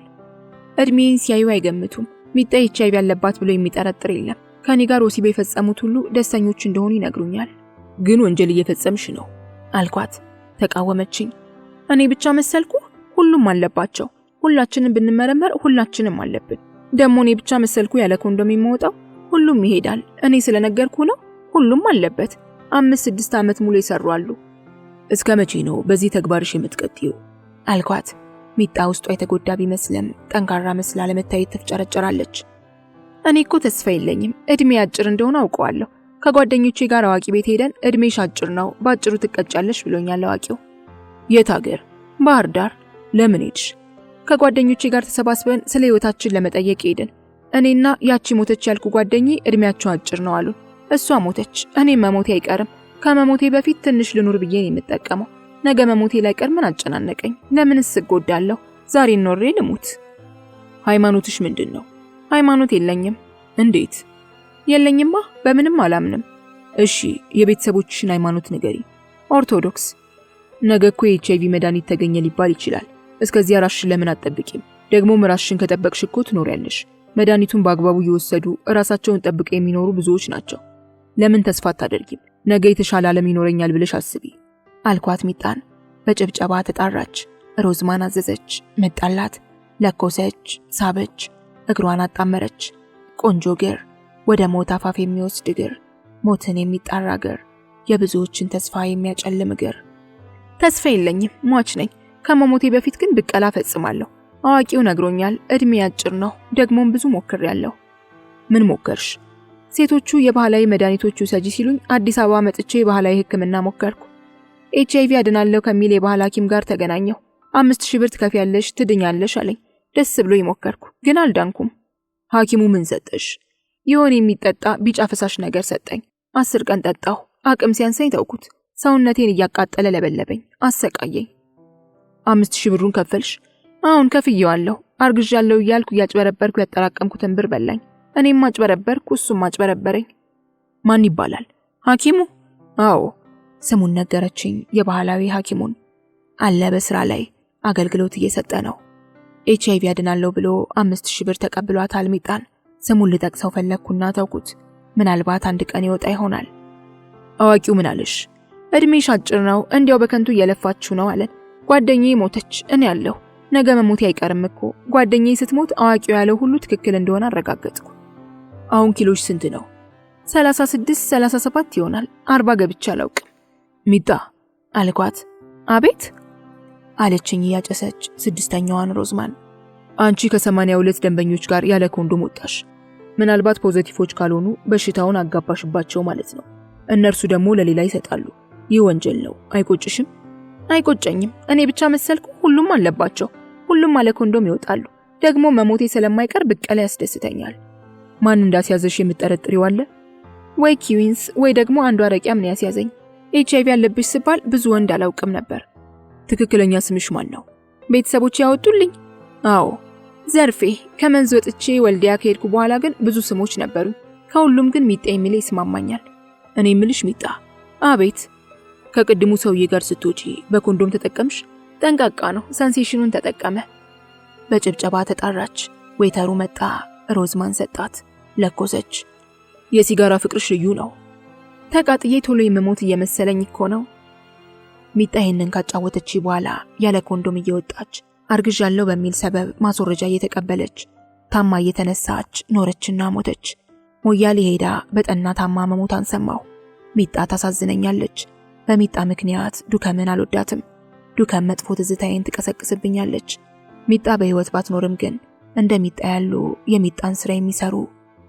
እድሜን ሲያዩ አይገምቱም። ሚጣ ኤችአይቪ ያለባት ብሎ የሚጠረጥር የለም። ከኔ ጋር ወሲብ የፈጸሙት ሁሉ ደስተኞች እንደሆኑ ይነግሩኛል። ግን ወንጀል እየፈጸምሽ ነው አልኳት። ተቃወመችኝ። እኔ ብቻ መሰልኩ? ሁሉም አለባቸው። ሁላችንም ብንመረመር ሁላችንም አለብን። ደግሞ እኔ ብቻ መሰልኩ ያለ ኮንዶም የሚወጣው? ሁሉም ይሄዳል። እኔ ስለነገርኩ ነው። ሁሉም አለበት። 5-6 ዓመት ሙሉ ይሰሩ አሉ። እስከ መቼ ነው በዚህ ተግባርሽ የምትቀጥዩ? አልኳት። ሚጣ ውስጧ የተጎዳ ቢመስልም ጠንካራ መስላ ለመታየት ትፍጨረጨራለች። እኔ እኮ ተስፋ የለኝም። እድሜ አጭር እንደሆነ አውቀዋለሁ። ከጓደኞቼ ጋር አዋቂ ቤት ሄደን እድሜሽ አጭር ነው፣ ባጭሩ ትቀጫለሽ ብሎኛል አዋቂው። የት ሀገር? ባህር ዳር። ለምን ሄድሽ? ከጓደኞቼ ጋር ተሰባስበን ስለ ህይወታችን ለመጠየቅ ሄድን። እኔና ያቺ ሞተች ያልኩ ጓደኛዬ እድሜያቸው አጭር ነው አሉን። እሷ ሞተች፣ እኔም መሞቴ አይቀርም። ከመሞቴ በፊት ትንሽ ልኑር ብዬ ነው የምጠቀመው። ነገ መሞቴ ላይ ቀር ምን አጨናነቀኝ? ለምንስ እጎዳለሁ? ዛሬ ኖሬ ልሙት። ሃይማኖትሽ ምንድን ነው? ሃይማኖት የለኝም። እንዴት? የለኝማ፣ በምንም አላምንም። እሺ የቤተሰቦችሽን ሃይማኖት ንገሪ። ኦርቶዶክስ። ነገ እኮ የኤችአይቪ መድኃኒት ተገኘ ሊባል ይችላል። እስከዚያ ራስሽን ለምን አትጠብቂም? ደግሞም ራስሽን ከጠበቅሽ እኮ ትኖሪያለሽ። መድኃኒቱን በአግባቡ እየወሰዱ ራሳቸውን ጠብቀው የሚኖሩ ብዙዎች ናቸው። ለምን ተስፋ አታደርጊም? ነገ የተሻለ ዓለም ይኖረኛል ብለሽ አስቢ አልኳት። ሚጣን በጭብጨባ ተጣራች። ሮዝማን አዘዘች፣ መጣላት፣ ለኮሰች፣ ሳበች፣ እግሯን አጣመረች። ቆንጆ እግር፣ ወደ ሞት አፋፍ የሚወስድ እግር፣ ሞትን የሚጣራ እግር፣ የብዙዎችን ተስፋ የሚያጨልም እግር። ተስፋ የለኝም፣ ሟች ነኝ። ከመሞቴ በፊት ግን ብቀላ ፈጽማለሁ። አዋቂው ነግሮኛል፣ እድሜ አጭር ነው። ደግሞም ብዙ ሞክሬያለሁ። ምን ሞከርሽ? ሴቶቹ የባህላዊ መድኃኒቶች ውሰጂ ሲሉኝ አዲስ አበባ መጥቼ የባህላዊ ሕክምና ሞከርኩ። ኤችአይቪ አድናለሁ ከሚል የባህል ሐኪም ጋር ተገናኘሁ። 5000 ብር ትከፍያለሽ ትድኛለሽ አለኝ። ደስ ብሎ ይሞከርኩ፣ ግን አልዳንኩም። ሐኪሙ ምን ሰጠሽ? የሆነ የሚጠጣ ቢጫ ፈሳሽ ነገር ሰጠኝ። 10 ቀን ጠጣሁ። አቅም ሲያንሰኝ ተውኩት። ሰውነቴን እያቃጠለ ለበለበኝ፣ አሰቃየኝ። 5000 ብሩን ከፈልሽ? አሁን ከፍዬዋለሁ። አርግዣለሁ እያልኩ እያጭበረበርኩ ያጠራቀምኩትን ብር በላኝ። እኔም አጭበረበርኩ፣ እሱም አጭበረበረኝ። ማን ይባላል? ሐኪሙ? አዎ፣ ስሙን ነገረችኝ። የባህላዊ ሐኪሙን አለ በስራ ላይ አገልግሎት እየሰጠ ነው። ኤችአይቪ አድናለሁ ብሎ 5000 ብር ተቀብሏታል ሚጣን። ስሙን ልጠቅሰው ፈለግኩና ተውኩት። ምናልባት አንድ ቀን ይወጣ ይሆናል። አዋቂው ምን አለሽ? እድሜሽ አጭር ነው፣ እንዲያው በከንቱ እየለፋችሁ ነው አለን። ጓደኛዬ ሞተች፣ እኔ ያለሁ። ነገ መሞቴ አይቀርም እኮ። ጓደኛዬ ስትሞት አዋቂው ያለው ሁሉ ትክክል እንደሆነ አረጋገጥኩ። አሁን ኪሎሽ ስንት ነው? 36-37 ይሆናል። 40 ገብቼ አላውቅም። ሚጣ አልኳት። አቤት አለችኝ እያጨሰች 6ኛዋን ሮዝማን። አንቺ ከ82 ደንበኞች ጋር ያለ ኮንዶም ወጣሽ። ምናልባት ፖዚቲቮች ካልሆኑ በሽታውን አጋባሽባቸው ማለት ነው። እነርሱ ደግሞ ለሌላ ይሰጣሉ። ይህ ወንጀል ነው። አይቆጭሽም? አይቆጨኝም። እኔ ብቻ መሰልኩ? ሁሉም አለባቸው። ሁሉም አለ ኮንዶም ይወጣሉ። ደግሞ መሞቴ ስለማይቀር ብቀላ ያስደስተኛል። ማን እንዳስያዘሽ የምትጠረጥሪው አለ? ወይ ኪዊንስ ወይ ደግሞ አንዱ አረቂያ ምን ያስያዘኝ። ኤችአይቪ ያለብሽ ሲባል ብዙ ወንድ አላውቅም ነበር። ትክክለኛ ስምሽ ማን ነው? ቤተሰቦች ያወጡልኝ? አዎ፣ ዘርፌ። ከመንዝ ወጥቼ ወልዲያ ከሄድኩ በኋላ ግን ብዙ ስሞች ነበሩኝ። ከሁሉም ግን ሚጣ የሚል ይስማማኛል። እኔ ምልሽ ሚጣ። አቤት። ከቅድሙ ሰውዬ ጋር ስትወጪ በኮንዶም ተጠቀምሽ? ጠንቃቃ ነው፣ ሰንሴሽኑን ተጠቀመ። በጭብጨባ ተጣራች። ዌተሩ መጣ። ሮዝማን ሰጣት። ለኮሰች። የሲጋራ ፍቅርሽ ልዩ ነው። ተቃጥዬ ቶሎ የመሞት እየመሰለኝ እኮ ነው። ሚጣ ይሄንን ካጫወተች በኋላ ያለ ኮንዶም እየወጣች አርግዣለሁ በሚል ሰበብ ማስወረጃ እየተቀበለች ታማ እየተነሳች ኖረችና ሞተች። ሞያሌ ሄዳ በጠና ታማ መሞታን ሰማሁ። ሚጣ ታሳዝነኛለች። በሚጣ ምክንያት ዱከምን አልወዳትም። ዱከም መጥፎ ትዝታዬን ትቀሰቅስብኛለች። ሚጣ በህይወት ባትኖርም ግን እንደ ሚጣ ያሉ የሚጣን ስራ የሚሰሩ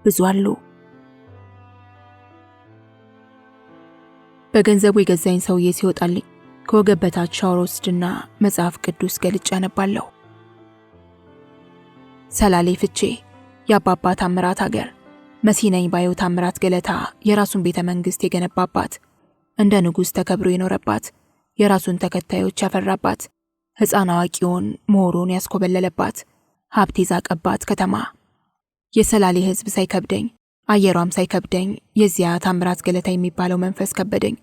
ብዙ አሉ። በገንዘቡ የገዛኝ ሰውዬ ሲወጣልኝ ከወገብ በታች ሻወር ወስድና መጽሐፍ ቅዱስ ገልጬ አነባለሁ። ሰላሌ ፍቼ የአባባ ታምራት ሀገር መሲነኝ ባየው ታምራት ገለታ የራሱን ቤተ መንግስት የገነባባት እንደ ንጉሥ ተከብሮ የኖረባት የራሱን ተከታዮች ያፈራባት ሕፃን አዋቂውን ምሁሩን ያስኮበለለባት ሀብት የዛቀባት ከተማ። የሰላሌ ህዝብ ሳይከብደኝ አየሯም ሳይከብደኝ የዚያ ታምራት ገለታ የሚባለው መንፈስ ከበደኝ።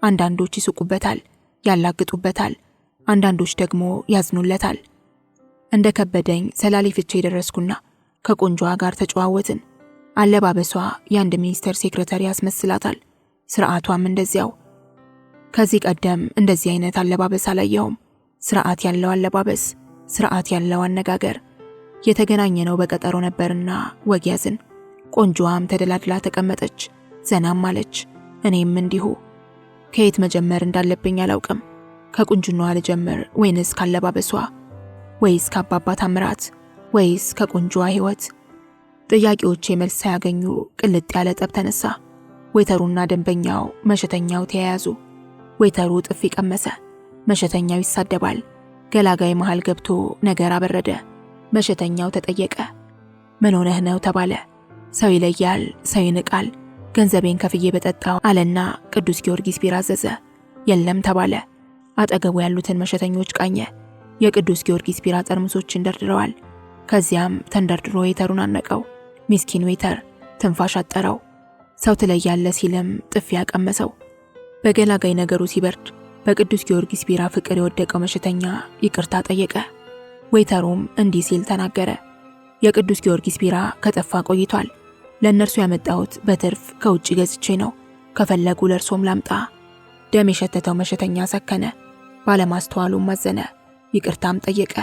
አንዳንዶች ይስቁበታል፣ ያላግጡበታል፣ አንዳንዶች ደግሞ ያዝኑለታል። እንደ ከበደኝ ሰላሌ ፍቼ ደረስኩና ከቆንጆዋ ጋር ተጨዋወትን። አለባበሷ የአንድ ሚኒስተር ሴክሬታሪ ያስመስላታል። ስርዓቷም እንደዚያው። ከዚህ ቀደም እንደዚህ አይነት አለባበስ አላየሁም። ስርዓት ያለው አለባበስ፣ ስርዓት ያለው አነጋገር። የተገናኘነው በቀጠሮ ነበርና ወግ ያዝን። ቆንጆዋም ተደላድላ ተቀመጠች፣ ዘናም አለች። እኔም እንዲሁ። ከየት መጀመር እንዳለብኝ አላውቅም። ከቁንጅናዋ ልጀምር ወይንስ ካለባበሷ? ወይስ ከአባባ ታምራት? ወይስ ከቆንጆዋ ህይወት? ጥያቄዎቼ መልስ ሳያገኙ ቅልጥ ያለ ጠብ ተነሳ። ዌተሩና ደንበኛው መሸተኛው ተያያዙ። ዌተሩ ጥፊ ቀመሰ፣ መሸተኛው ይሳደባል። ገላጋይ መሃል ገብቶ ነገር አበረደ። መሸተኛው ተጠየቀ። ምን ሆነህ ነው ተባለ። ሰው ይለያል፣ ሰው ይንቃል። ገንዘቤን ከፍዬ በጠጣው አለና ቅዱስ ጊዮርጊስ ቢራ አዘዘ። የለም ተባለ። አጠገቡ ያሉትን መሸተኞች ቃኘ። የቅዱስ ጊዮርጊስ ቢራ ጠርሙሶችን ደርድረዋል። ከዚያም ተንደርድሮ ዌተሩን አነቀው። ሚስኪን ዌተር ትንፋሽ አጠረው። ሰው ትለያለ ሲልም ጥፊ ያቀመሰው። በገላጋይ ነገሩ ሲበርድ በቅዱስ ጊዮርጊስ ቢራ ፍቅር የወደቀው መሸተኛ ይቅርታ ጠየቀ። ዌተሩም እንዲህ ሲል ተናገረ። የቅዱስ ጊዮርጊስ ቢራ ከጠፋ ቆይቷል። ለእነርሱ ያመጣሁት በትርፍ ከውጭ ገዝቼ ነው። ከፈለጉ ለእርሶም ላምጣ። ደም የሸተተው መሸተኛ ሰከነ። ባለማስተዋሉም ማዘነ። ይቅርታም ጠየቀ።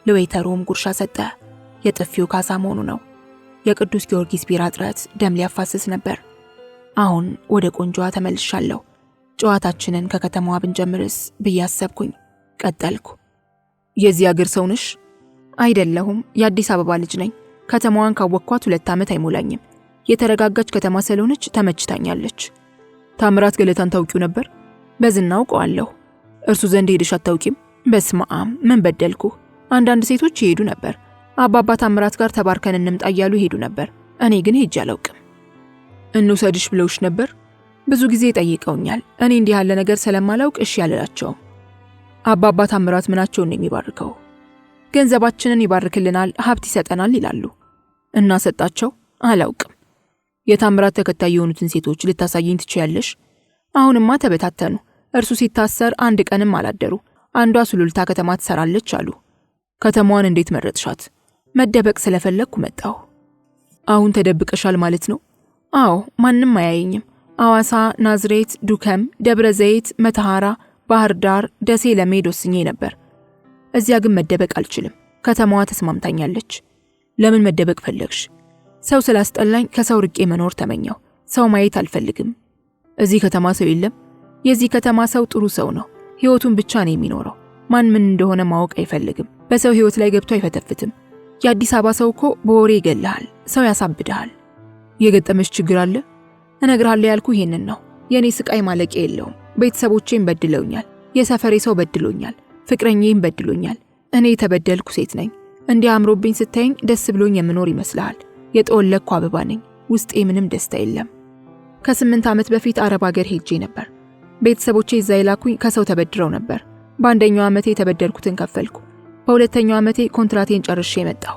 ለዌተሩም ጉርሻ ሰጠ። የጥፊው ካሳ መሆኑ ነው። የቅዱስ ጊዮርጊስ ቢራ እጥረት ደም ሊያፋስስ ነበር። አሁን ወደ ቆንጆዋ ተመልሻለሁ። ጨዋታችንን ከከተማዋ ብንጀምርስ ብዬ አሰብኩኝ። ቀጠልኩ። የዚህ አገር ሰው ነሽ? አይደለሁም፣ የአዲስ አበባ ልጅ ነኝ። ከተማዋን ካወቅኳት 2 ዓመት አይሞላኝም። የተረጋጋች ከተማ ስለሆነች ተመችታኛለች። ታምራት ገለታን ታውቂው ነበር? በዝና አውቀዋለሁ። እርሱ ዘንድ ሄደሽ አታውቂም? በስመአብ ምን በደልኩ? አንዳንድ ሴቶች ይሄዱ ነበር። አባባ ታምራት ጋር ተባርከን እንምጣ እያሉ ይሄዱ ነበር። እኔ ግን ሄጄ አላውቅም። እንውሰድሽ ብለውሽ ነበር? ብዙ ጊዜ ጠይቀውኛል። እኔ እንዲህ ያለ ነገር ስለማላውቅ እሺ ያልላቸውም። አባባ ታምራት ምናቸውን ነው የሚባርከው? ገንዘባችንን ይባርክልናል፣ ሀብት ይሰጠናል ይላሉ። እና ሰጣቸው? አላውቅም። የታምራት ተከታይ የሆኑትን ሴቶች ልታሳየኝ ትችያለሽ? አሁንማ ተበታተኑ። እርሱ ሲታሰር አንድ ቀንም አላደሩ። አንዷ ሱሉልታ ከተማ ትሰራለች አሉ። ከተማዋን እንዴት መረጥሻት? መደበቅ ስለፈለግኩ መጣሁ። አሁን ተደብቀሻል ማለት ነው? አዎ፣ ማንም አያየኝም። አዋሳ፣ ናዝሬት፣ ዱከም፣ ደብረ ዘይት፣ መተሐራ፣ ባህር ዳር፣ ደሴ ለመሄድ ወስኜ ነበር። እዚያ ግን መደበቅ አልችልም። ከተማዋ ተስማምታኛለች። ለምን መደበቅ ፈለግሽ? ሰው ስላስጠላኝ ከሰው ርቄ መኖር ተመኘው። ሰው ማየት አልፈልግም። እዚህ ከተማ ሰው የለም? የዚህ ከተማ ሰው ጥሩ ሰው ነው። ህይወቱን ብቻ ነው የሚኖረው። ማን ምን እንደሆነ ማወቅ አይፈልግም። በሰው ህይወት ላይ ገብቶ አይፈተፍትም። የአዲስ አበባ ሰው እኮ በወሬ ይገልሃል፣ ሰው ያሳብድሃል። የገጠመሽ ችግር አለ? እነግርሃለሁ ያልኩ ይሄንን ነው። የኔ ስቃይ ማለቂያ የለውም። ቤተሰቦቼም በድለውኛል። የሰፈሬ ሰው በድሎኛል። ፍቅረኛዬም በድሎኛል። እኔ የተበደልኩ ሴት ነኝ። እንዲህ አምሮብኝ ስታየኝ ደስ ብሎኝ የምኖር ይመስልሃል? የጠወለቅኩ አበባ ነኝ። ውስጤ ምንም ደስታ የለም። ከ8 ዓመት በፊት አረብ ሀገር ሄጄ ነበር። ቤተሰቦቼ እዛ የላኩኝ ከሰው ተበድረው ነበር። በአንደኛው ዓመቴ የተበደልኩትን ከፈልኩ። በሁለተኛው ዓመቴ ኮንትራቴን ጨርሼ መጣሁ።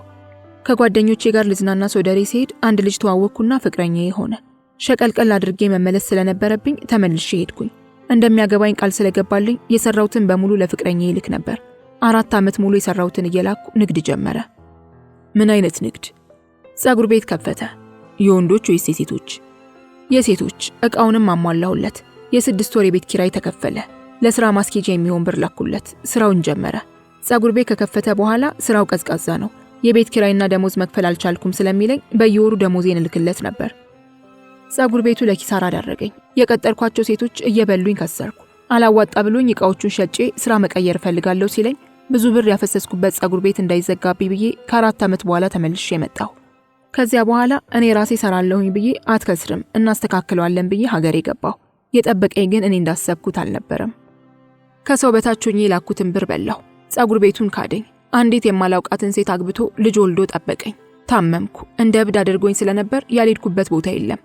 ከጓደኞቼ ጋር ልዝናና ሶደሬ ሲሄድ አንድ ልጅ ተዋወቅኩና ፍቅረኛዬ ሆነ። ሸቀልቀል አድርጌ መመለስ ስለነበረብኝ ተመልሼ ሄድኩኝ። እንደሚያገባኝ ቃል ስለገባልኝ የሰራሁትን በሙሉ ለፍቅረኛዬ ልክ ነበር። 4 ዓመት ሙሉ የሰራሁትን እየላኩ ንግድ ጀመረ። ምን አይነት ንግድ? ጸጉር ቤት ከፈተ። የወንዶች ወይስ የሴቶች? የሴቶች። ዕቃውንም አሟላሁለት። የ6 ወር የቤት ኪራይ ተከፈለ። ለስራ ማስኬጃ የሚሆን ብር ላኩለት። ስራውን ጀመረ። ጸጉር ቤት ከከፈተ በኋላ ስራው ቀዝቃዛ ነው። የቤት ኪራይና ደሞዝ መክፈል አልቻልኩም ስለሚለኝ በየወሩ ደሞዜን እልክለት ነበር። ጸጉር ቤቱ ለኪሳራ ዳረገኝ። የቀጠርኳቸው ሴቶች እየበሉኝ ከሰርኩ። አላዋጣ ብሎኝ ዕቃዎቹን ሸጬ ስራ መቀየር ፈልጋለሁ ሲለኝ ብዙ ብር ያፈሰስኩበት ጸጉር ቤት እንዳይዘጋብኝ ብዬ ከ4 ዓመት በኋላ ተመልሼ መጣሁ። ከዚያ በኋላ እኔ ራሴ ሰራለሁኝ ብዬ አትከስርም እናስተካክለዋለን ብዬ ሀገሬ ገባሁ። የጠበቀኝ ግን እኔ እንዳሰብኩት አልነበረም። ከሰው በታች ሆኜ የላኩትን ብር በላሁ። ጸጉር ቤቱን ካደኝ። አንዲት የማላውቃትን ሴት አግብቶ ልጅ ወልዶ ጠበቀኝ። ታመምኩ። እንደ እብድ አድርጎኝ ስለነበር ያልሄድኩበት ቦታ የለም።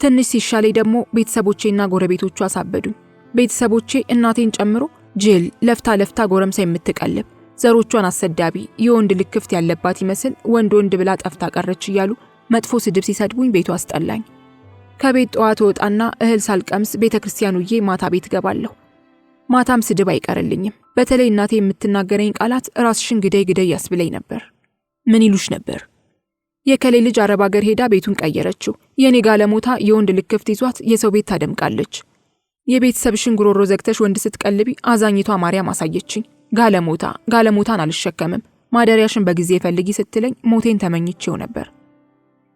ትንሽ ሲሻለኝ ደግሞ ቤተሰቦቼና ጎረቤቶቹ አሳበዱኝ። ቤተሰቦቼ እናቴን ጨምሮ ጅል፣ ለፍታ ለፍታ ጎረምሳ የምትቀልብ፣ ዘሮቿን አሰዳቢ፣ የወንድ ልክፍት ያለባት ይመስል ወንድ ወንድ ብላ ጠፍታ ቀረች እያሉ መጥፎ ስድብ ሲሰድቡኝ ቤቱ አስጠላኝ። ከቤት ጠዋት ወጣና እህል ሳልቀምስ ቤተክርስቲያን ውዬ ማታ ቤት ገባለሁ። ማታም ስድብ አይቀርልኝም። በተለይ እናቴ የምትናገረኝ ቃላት ራስሽን ግደይ ግደይ ያስብለኝ ነበር። ምን ይሉሽ ነበር? የከሌ ልጅ አረብ አገር ሄዳ ቤቱን ቀየረችው። የኔ ጋለሞታ የወንድ ልክፍት ይዟት የሰው ቤት ታደምቃለች። የቤተሰብሽን ጉሮሮ ዘግተሽ ወንድ ስትቀልቢ አዛኝቷ ማርያም አሳየችኝ። ጋለሞታን አልሸከምም። ማደሪያሽን በጊዜ ፈልጊ ስትለኝ ሞቴን ተመኝቼው ነበር።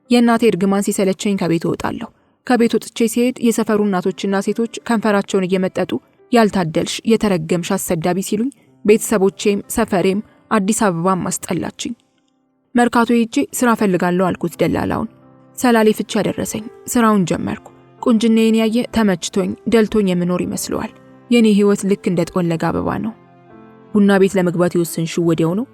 የእናቴ እርግማን ሲሰለቸኝ ከቤት እወጣለሁ። ከቤት ወጥቼ ሲሄድ የሰፈሩ እናቶችና ሴቶች ከንፈራቸውን እየመጠጡ ያልታደልሽ የተረገምሽ አሰዳቢ ሲሉኝ ቤተሰቦቼም ሰፈሬም አዲስ አበባም አስጠላችኝ። መርካቶ ሄጄ ስራ ፈልጋለሁ አልኩት ደላላውን። ሰላሌ ፍቺ ያደረሰኝ። ስራውን ጀመርኩ። ቁንጅናዬን ያየ ተመችቶኝ ደልቶኝ የምኖር ይመስለዋል። የኔ ህይወት ልክ እንደ ጠወለገ አበባ ነው። ቡና ቤት ለመግባት የወሰንሽው ወዲያው ነው?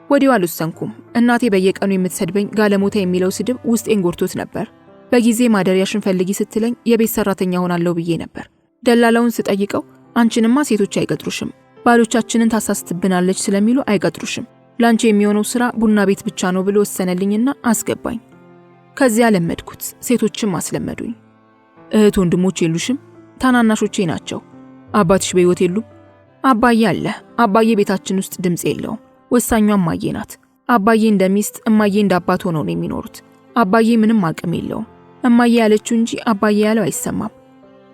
ወዲያው አልወሰንኩም። እናቴ በየቀኑ የምትሰድበኝ ጋለሞታ የሚለው ስድብ ውስጤን ጎርቶት ነበር። በጊዜ ማደሪያሽን ፈልጊ ስትለኝ የቤት ሰራተኛ ሆናለሁ ብዬ ነበር። ደላላውን ስጠይቀው አንቺንማ ሴቶች አይቀጥሩሽም፣ ባሎቻችንን ታሳስትብናለች ስለሚሉ አይቀጥሩሽም፣ ላንቺ የሚሆነው ስራ ቡና ቤት ብቻ ነው ብሎ ወሰነልኝና አስገባኝ። ከዚያ ለመድኩት፣ ሴቶችም አስለመዱኝ። እህት ወንድሞች የሉሽም? ታናናሾቼ ናቸው። አባትሽ በሕይወት የሉም? አባዬ አለ። አባዬ ቤታችን ውስጥ ድምፅ የለውም። ወሳኟ እማዬ ናት። አባዬ እንደ ሚስት፣ እማዬ እንደ አባት ሆነው ነው የሚኖሩት። አባዬ ምንም አቅም የለውም። እማዬ ያለችው እንጂ አባዬ ያለው አይሰማም።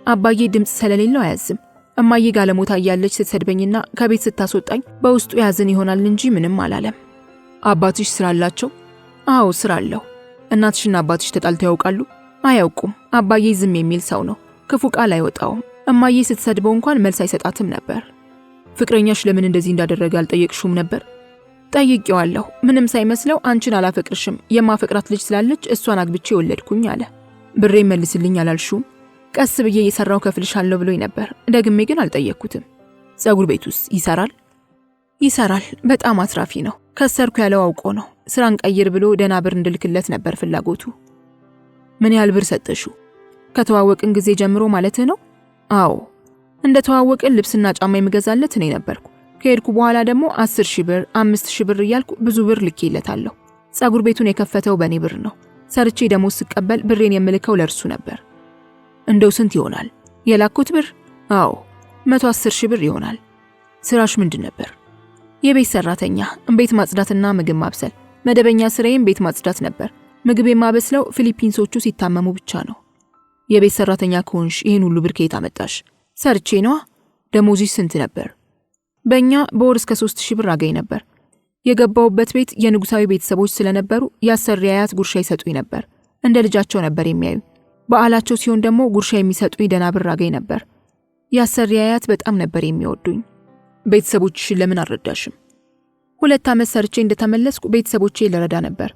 አባዬ ድምፅ ስለሌለው አያዝም። እማዬ ጋለሞታ እያለች ስትሰድበኝና ከቤት ስታስወጣኝ በውስጡ ያዝን ይሆናል እንጂ ምንም አላለም። አባትሽ ስራ አላቸው? አዎ ስራ አለው። እናትሽና አባትሽ ተጣልተው ያውቃሉ? አያውቁም። አባዬ ዝም የሚል ሰው ነው። ክፉ ቃል አይወጣውም። እማዬ ስትሰድበው እንኳን መልስ አይሰጣትም ነበር። ፍቅረኛሽ ለምን እንደዚህ እንዳደረገ አልጠየቅሽውም ነበር? ጠይቄዋለሁ። ምንም ሳይመስለው አንቺን አላፈቅርሽም፣ የማፈቅራት ልጅ ስላለች እሷን አግብቼ ወለድኩኝ አለ። ብሬ መልስልኝ አላልሽውም? ቀስ ብዬ እየሰራው ከፍልሻለሁ ብሎኝ ነበር። ደግሜ ግን አልጠየቅኩትም። ጸጉር ቤት ውስጥ ይሰራል? ይሰራል። በጣም አትራፊ ነው። ከሰርኩ ያለው አውቆ ነው። ስራን ቀይር ብሎ ደህና ብር እንድልክለት ነበር ፍላጎቱ። ምን ያህል ብር ሰጠሽው? ከተዋወቅን ጊዜ ጀምሮ ማለትህ ነው? አዎ። እንደ ተዋወቅን ልብስና ጫማ የምገዛለት እኔ ነበርኩ። ከሄድኩ በኋላ ደግሞ 10,000 ብር፣ 5,000 ብር እያልኩ ብዙ ብር ልኬለታለሁ። ጸጉር ቤቱን የከፈተው በእኔ ብር ነው። ሰርቼ ደሞዝ ስቀበል ብሬን የምልከው ለእርሱ ነበር። እንደው ስንት ይሆናል የላኩት ብር? አዎ 110,000 ብር ይሆናል። ስራሽ ምንድን ነበር? የቤት ሰራተኛ፣ ቤት ማጽዳትና ምግብ ማብሰል። መደበኛ ስራዬም ቤት ማጽዳት ነበር። ምግብ የማበስለው ፊሊፒንሶቹ ሲታመሙ ብቻ ነው። የቤት ሰራተኛ ከሆንሽ ይህን ሁሉ ብር ከየት አመጣሽ? ሰርቼ ነዋ። ደሞዝሽ ስንት ነበር? በእኛ በወር እስከ 3,000 ብር አገኝ ነበር። የገባውበት ቤት የንጉሳዊ ቤተሰቦች ስለነበሩ የአሰሪ አያት ጉርሻ ይሰጡኝ ነበር። እንደ ልጃቸው ነበር የሚያዩ። በዓላቸው ሲሆን ደግሞ ጉርሻ የሚሰጡኝ ደህና ብር አገኝ ነበር። የአሰሪ አያት በጣም ነበር የሚወዱኝ። ቤተሰቦችሽን ለምን አልረዳሽም? 2 ዓመት ሰርቼ እንደተመለስኩ ቤተሰቦቼ ልረዳ ነበር።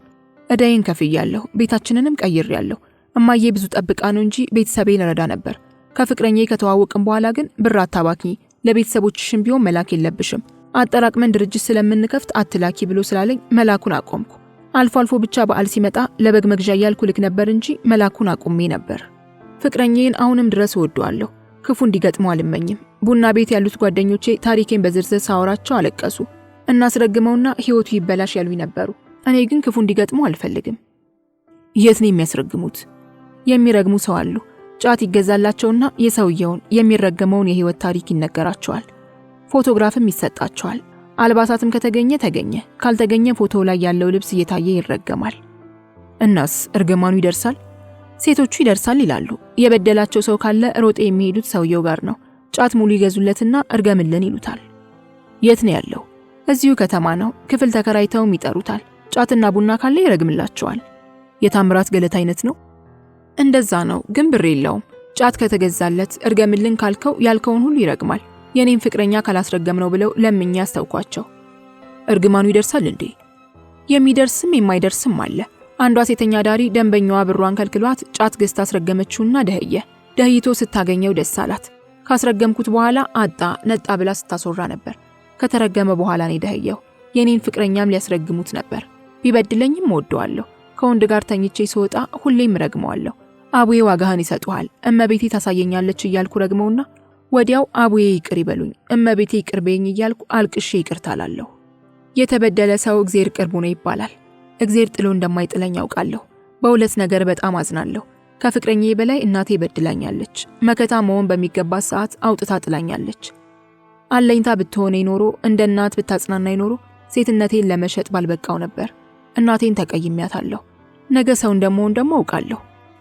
እዳዬን ከፍያለሁ። ቤታችንንም ቀይሬያለሁ። እማዬ ብዙ ጠብቃ ነው እንጂ ቤተሰቤን ልረዳ ነበር። ከፍቅረኛዬ ከተዋወቅን በኋላ ግን ብር አታባኪ፣ ለቤተሰቦችሽም ቢሆን መላክ የለብሽም፣ አጠራቅመን ድርጅት ስለምንከፍት አትላኪ ብሎ ስላለኝ መላኩን አቆምኩ። አልፎ አልፎ ብቻ በዓል ሲመጣ ለበግ መግዣ እያልኩ ልክ ነበር እንጂ መላኩን አቁሜ ነበር። ፍቅረኛዬን አሁንም ድረስ እወደዋለሁ። ክፉ እንዲገጥመው አልመኝም። ቡና ቤት ያሉት ጓደኞቼ ታሪኬን በዝርዝር ሳወራቸው አለቀሱ። እናስረግመውና ህይወቱ ይበላሽ ያሉኝ ነበሩ። እኔ ግን ክፉ እንዲገጥመው አልፈልግም። የት ነው የሚያስረግሙት? የሚረግሙ ሰው አሉ። ጫት ይገዛላቸውና የሰውየውን የሚረገመውን የህይወት ታሪክ ይነገራቸዋል። ፎቶግራፍም ይሰጣቸዋል። አልባሳትም ከተገኘ ተገኘ፣ ካልተገኘ ፎቶ ላይ ያለው ልብስ እየታየ ይረገማል። እናስ እርግማኑ ይደርሳል? ሴቶቹ ይደርሳል ይላሉ። የበደላቸው ሰው ካለ ሮጤ የሚሄዱት ሰውየው ጋር ነው። ጫት ሙሉ ይገዙለትና እርገምልን ይሉታል። የት ነው ያለው? እዚሁ ከተማ ነው። ክፍል ተከራይተውም ይጠሩታል። ጫትና ቡና ካለ ይረግምላቸዋል። የታምራት ገለታ አይነት ነው? እንደዛ ነው፣ ግን ብር የለውም። ጫት ከተገዛለት እርገምልን ካልከው ያልከውን ሁሉ ይረግማል። የኔን ፍቅረኛ ካላስረገምነው ብለው ለምኛ ያስተውኳቸው። እርግማኑ ይደርሳል እንዴ? የሚደርስም የማይደርስም አለ። አንዷ ሴተኛ ዳሪ ደንበኛዋ ብሯን ከልክሏት ጫት ገዝታ አስረገመችውና ደህየ። ደህይቶ ስታገኘው ደስ አላት። ካስረገምኩት በኋላ አጣ ነጣ ብላ ስታስወራ ነበር። ከተረገመ በኋላ ነው ደህየው። የኔን ፍቅረኛም ሊያስረግሙት ነበር። ቢበድለኝም ወደዋለሁ። ከወንድ ጋር ተኝቼ ስወጣ ሁሌም ረግመዋለሁ። አቡዬ ዋጋህን ይሰጡሃል፣ እመቤቴ ታሳየኛለች እያልኩ ረግመውና ወዲያው አቡዬ ይቅር ይበሉኝ፣ እመቤቴ ይቅር በይኝ እያልኩ አልቅሼ ይቅርታ እላለሁ። የተበደለ ሰው እግዚአብሔር ቅርቡ ነው ይባላል። እግዚአብሔር ጥሎ እንደማይጥለኝ ያውቃለሁ። በሁለት ነገር በጣም አዝናለሁ። ከፍቅረኛዬ በላይ እናቴ በድላኛለች። መከታ መሆን በሚገባት ሰዓት አውጥታ ጥላኛለች። አለኝታ ብትሆነኝ ኖሮ፣ እንደ እናት ብታጽናናኝ ኖሮ ሴትነቴን ለመሸጥ ባልበቃው ነበር። እናቴን ተቀይሜያታለሁ። ነገ ሰው እንደምሆን ደግሞ አውቃለሁ።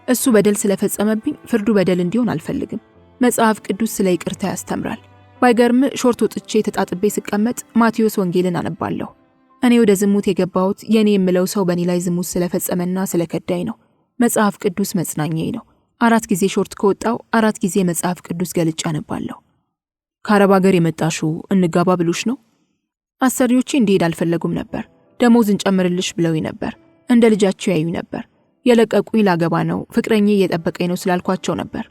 እሱ በደል ስለፈጸመብኝ ፍርዱ በደል እንዲሆን አልፈልግም። መጽሐፍ ቅዱስ ስለ ይቅርታ ያስተምራል። ባይገርም ሾርት ወጥቼ ተጣጥቤ ስቀመጥ ማቴዎስ ወንጌልን አነባለሁ። እኔ ወደ ዝሙት የገባሁት የኔ የምለው ሰው በእኔ ላይ ዝሙት ስለፈጸመና ስለከዳኝ ነው። መጽሐፍ ቅዱስ መጽናኛዬ ነው። 4 ጊዜ ሾርት ከወጣው 4 ጊዜ መጽሐፍ ቅዱስ ገልጬ አነባለሁ። ከአረብ ሀገር የመጣሽው እንጋባ ብሎሽ ነው? አሰሪዎቼ እንዲሄድ አልፈለጉም ነበር። ደሞዝ እንጨምርልሽ ብለውኝ ነበር። እንደ ልጃቸው ያዩኝ ነበር። የለቀቁኝ ላገባ ነው፣ ፍቅረኛዬ እየጠበቀኝ ነው ስላልኳቸው ነበር።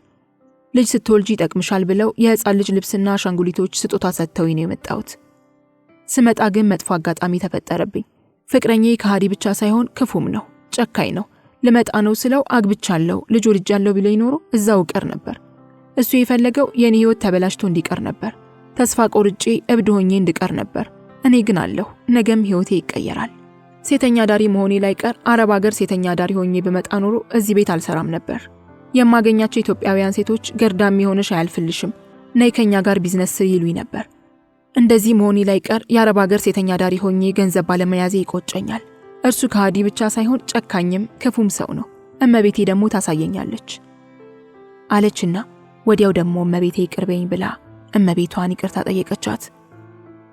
ልጅ ስትወልጂ ይጠቅምሻል ብለው የህፃን ልጅ ልብስና አሻንጉሊቶች ስጦታ ሰጥተውኝ ነው የመጣሁት። ስመጣ ግን መጥፎ አጋጣሚ ተፈጠረብኝ። ፍቅረኛዬ ከሃዲ ብቻ ሳይሆን ክፉም ነው፣ ጨካኝ ነው። ልመጣ ነው ስለው አግብቻለሁ፣ ልጅ ወልጃለሁ ቢለኝ ኖሮ እዛው ቀር ነበር። እሱ የፈለገው የኔ ህይወት ተበላሽቶ እንዲቀር ነበር። ተስፋ ቆርጬ እብድ ሆኜ እንድቀር ነበር። እኔ ግን አለሁ፣ ነገም ህይወቴ ይቀየራል። ሴተኛ ዳሪ መሆኔ ላይ ቀር አረብ ሀገር ሴተኛ ዳሪ ሆኜ በመጣ ኖሮ እዚህ ቤት አልሰራም ነበር። የማገኛቸው ኢትዮጵያውያን ሴቶች ገርዳም የሆነሽ አያልፍልሽም፣ ነይ ከኛ ጋር ቢዝነስ ስሪ ይሉኝ ነበር። እንደዚህ መሆኔ ላይ ቀር የአረብ ሀገር ሴተኛ ዳሪ ሆኜ ገንዘብ ባለመያዜ ይቆጨኛል። እርሱ ከሃዲ ብቻ ሳይሆን ጨካኝም ክፉም ሰው ነው። እመቤቴ ደግሞ ታሳየኛለች አለችና ወዲያው ደግሞ እመቤቴ ይቅርበኝ ብላ እመቤቷን ይቅርታ ጠየቀቻት።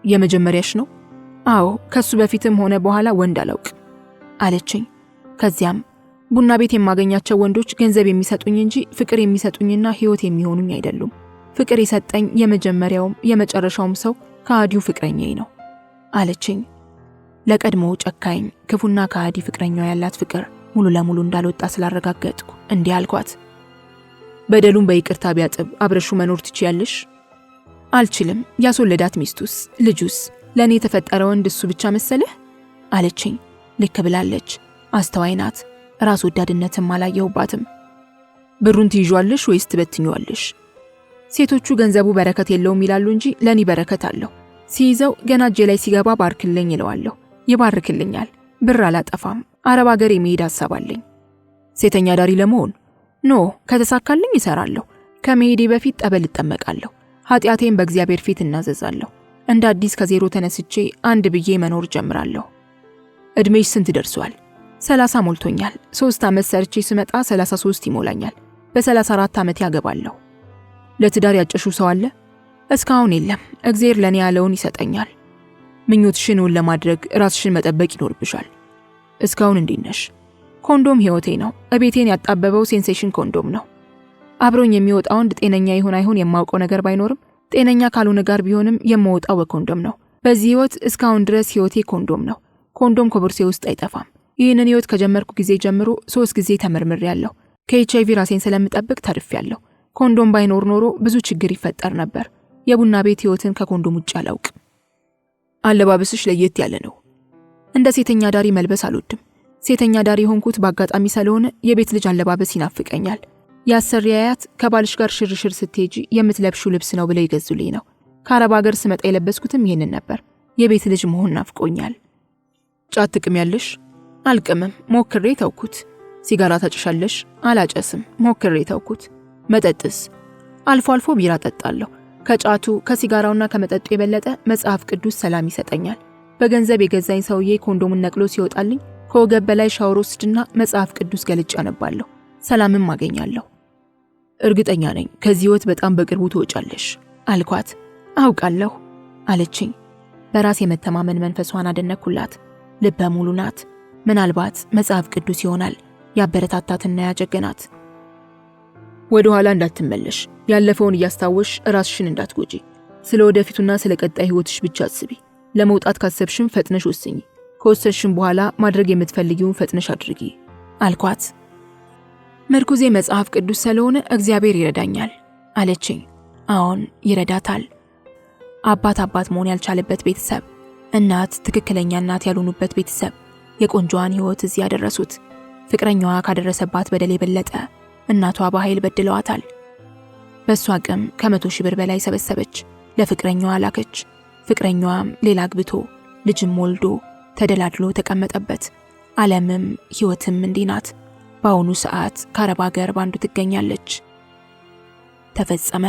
የመጀመሪያሽ ነው? አዎ፣ ከሱ በፊትም ሆነ በኋላ ወንድ አላውቅ አለችኝ። ከዚያም ቡና ቤት የማገኛቸው ወንዶች ገንዘብ የሚሰጡኝ እንጂ ፍቅር የሚሰጡኝና ህይወት የሚሆኑኝ አይደሉም። ፍቅር የሰጠኝ የመጀመሪያውም የመጨረሻውም ሰው ከሃዲው ፍቅረኛዬ ነው አለችኝ። ለቀድሞ ጨካኝ ክፉና ከሃዲ ፍቅረኛዋ ያላት ፍቅር ሙሉ ለሙሉ እንዳልወጣ ስላረጋገጥኩ እንዲህ አልኳት። በደሉን በይቅርታ ቢያጥብ አብረሹ መኖር ትችያለሽ? አልችልም። ያስወለዳት ሚስቱስ ልጁስ ለእኔ የተፈጠረ ወንድ እሱ ብቻ መሰለህ አለችኝ። ልክ ብላለች። አስተዋይ ናት። ራስ ወዳድነትም አላየሁባትም። ብሩን ትይዣለሽ ወይስ ትበትኛለሽ? ሴቶቹ ገንዘቡ በረከት የለውም ይላሉ እንጂ ለኔ በረከት አለው። ሲይዘው ገና እጄ ላይ ሲገባ ባርክልኝ ይለዋለሁ። ይባርክልኛል። ብር አላጠፋም። አረብ ሀገር የመሄድ ሐሳብ አለኝ። ሴተኛ ዳሪ ለመሆን? ኖ፣ ከተሳካልኝ ይሰራለሁ። ከመሄዴ በፊት ጠበል እጠመቃለሁ። ኃጢአቴን በእግዚአብሔር ፊት እናዘዛለሁ። እንደ አዲስ ከዜሮ ተነስቼ አንድ ብዬ መኖር ጀምራለሁ። እድሜሽ ስንት ደርሷል? 30 ሞልቶኛል። 3 ዓመት ሰርቼ ስመጣ 33 ይሞላኛል። በ34 ዓመት ያገባለሁ። ለትዳር ያጨሽው ሰው አለ? እስካሁን የለም። እግዚአብሔር ለኔ ያለውን ይሰጠኛል። ምኞትሽን እውን ለማድረግ ራስሽን መጠበቅ ይኖርብሻል። እስካሁን እንዴት ነሽ? ኮንዶም ህይወቴ ነው። እቤቴን ያጣበበው ሴንሴሽን ኮንዶም ነው። አብሮኝ የሚወጣው ወንድ ጤነኛ ይሁን አይሁን የማውቀው ነገር ባይኖርም ጤነኛ ካልሆነ ጋር ቢሆንም የምወጣው በኮንዶም ነው። በዚህ ህይወት እስካሁን ድረስ ህይወቴ ኮንዶም ነው። ኮንዶም ከቦርሴ ውስጥ አይጠፋም። ይህንን ህይወት ከጀመርኩ ጊዜ ጀምሮ 3 ጊዜ ተመርምሬያለሁ። ከኤችአይቪ ራሴን ስለምጠብቅ ተርፌያለሁ። ኮንዶም ባይኖር ኖሮ ብዙ ችግር ይፈጠር ነበር። የቡና ቤት ህይወትን ከኮንዶም ውጭ አላውቅም። አለባበስሽ ለየት ያለ ነው። እንደ ሴተኛ ዳሪ መልበስ አልወድም። ሴተኛ ዳሪ ሆንኩት በአጋጣሚ ስለሆነ የቤት ልጅ አለባበስ ይናፍቀኛል። የአሰሪ አያት ከባልሽ ጋር ሽርሽር ስትሄጂ የምትለብሹ ልብስ ነው ብለው ይገዙልኝ ነው። ከአረብ ሀገር ስመጣ የለበስኩትም ይህንን ነበር። የቤት ልጅ መሆን ናፍቆኛል። ጫት ትቅሚያለሽ? አልቅምም። ሞክሬ ተውኩት። ሲጋራ ታጭሻለሽ? አላጨስም። ሞክሬ ተውኩት። መጠጥስ? አልፎ አልፎ ቢራ ጠጣለሁ። ከጫቱ ከሲጋራውና ከመጠጡ የበለጠ መጽሐፍ ቅዱስ ሰላም ይሰጠኛል። በገንዘብ የገዛኝ ሰውዬ ኮንዶሙን ነቅሎ ሲወጣልኝ ከወገብ በላይ ሻወር ወስድና መጽሐፍ ቅዱስ ገልጬ አነባለሁ። ሰላምም አገኛለሁ። እርግጠኛ ነኝ ከዚህ ህይወት በጣም በቅርቡ ትወጫለሽ አልኳት። አውቃለሁ አለችኝ። በራስ የመተማመን መንፈሷን አደነኩላት። ልበ ሙሉ ናት። ምናልባት መጽሐፍ ቅዱስ ይሆናል ያበረታታትና ያጀገናት። ወደ ኋላ እንዳትመለሽ። ያለፈውን እያስታወሽ ራስሽን እንዳትጎጂ። ስለ ወደፊቱና ስለ ቀጣይ ህይወትሽ ብቻ አስቢ። ለመውጣት ካሰብሽም ፈጥነሽ ወስኚ። ከወሰንሽም በኋላ ማድረግ የምትፈልጊውን ፈጥነሽ አድርጊ አልኳት። ምርኩዜ መጽሐፍ ቅዱስ ስለሆነ እግዚአብሔር ይረዳኛል አለችኝ። አዎን ይረዳታል። አባት መሆን ያልቻለበት ቤተሰብ፣ እናት ትክክለኛ እናት ያልሆኑበት ቤተሰብ የቆንጆዋን ህይወት እዚህ ያደረሱት። ፍቅረኛዋ ካደረሰባት በደል የበለጠ እናቷ በኃይል በድለዋታል። በሷ አቅም ከ100,000 ብር በላይ ሰበሰበች፣ ለፍቅረኛዋ ላከች። ፍቅረኛዋም ሌላ አግብቶ ልጅም ወልዶ ተደላድሎ ተቀመጠበት። ዓለምም ህይወትም እንዲህ ናት። በአሁኑ ሰዓት ከአረብ ሀገር ባንዱ ትገኛለች። ተፈጸመ።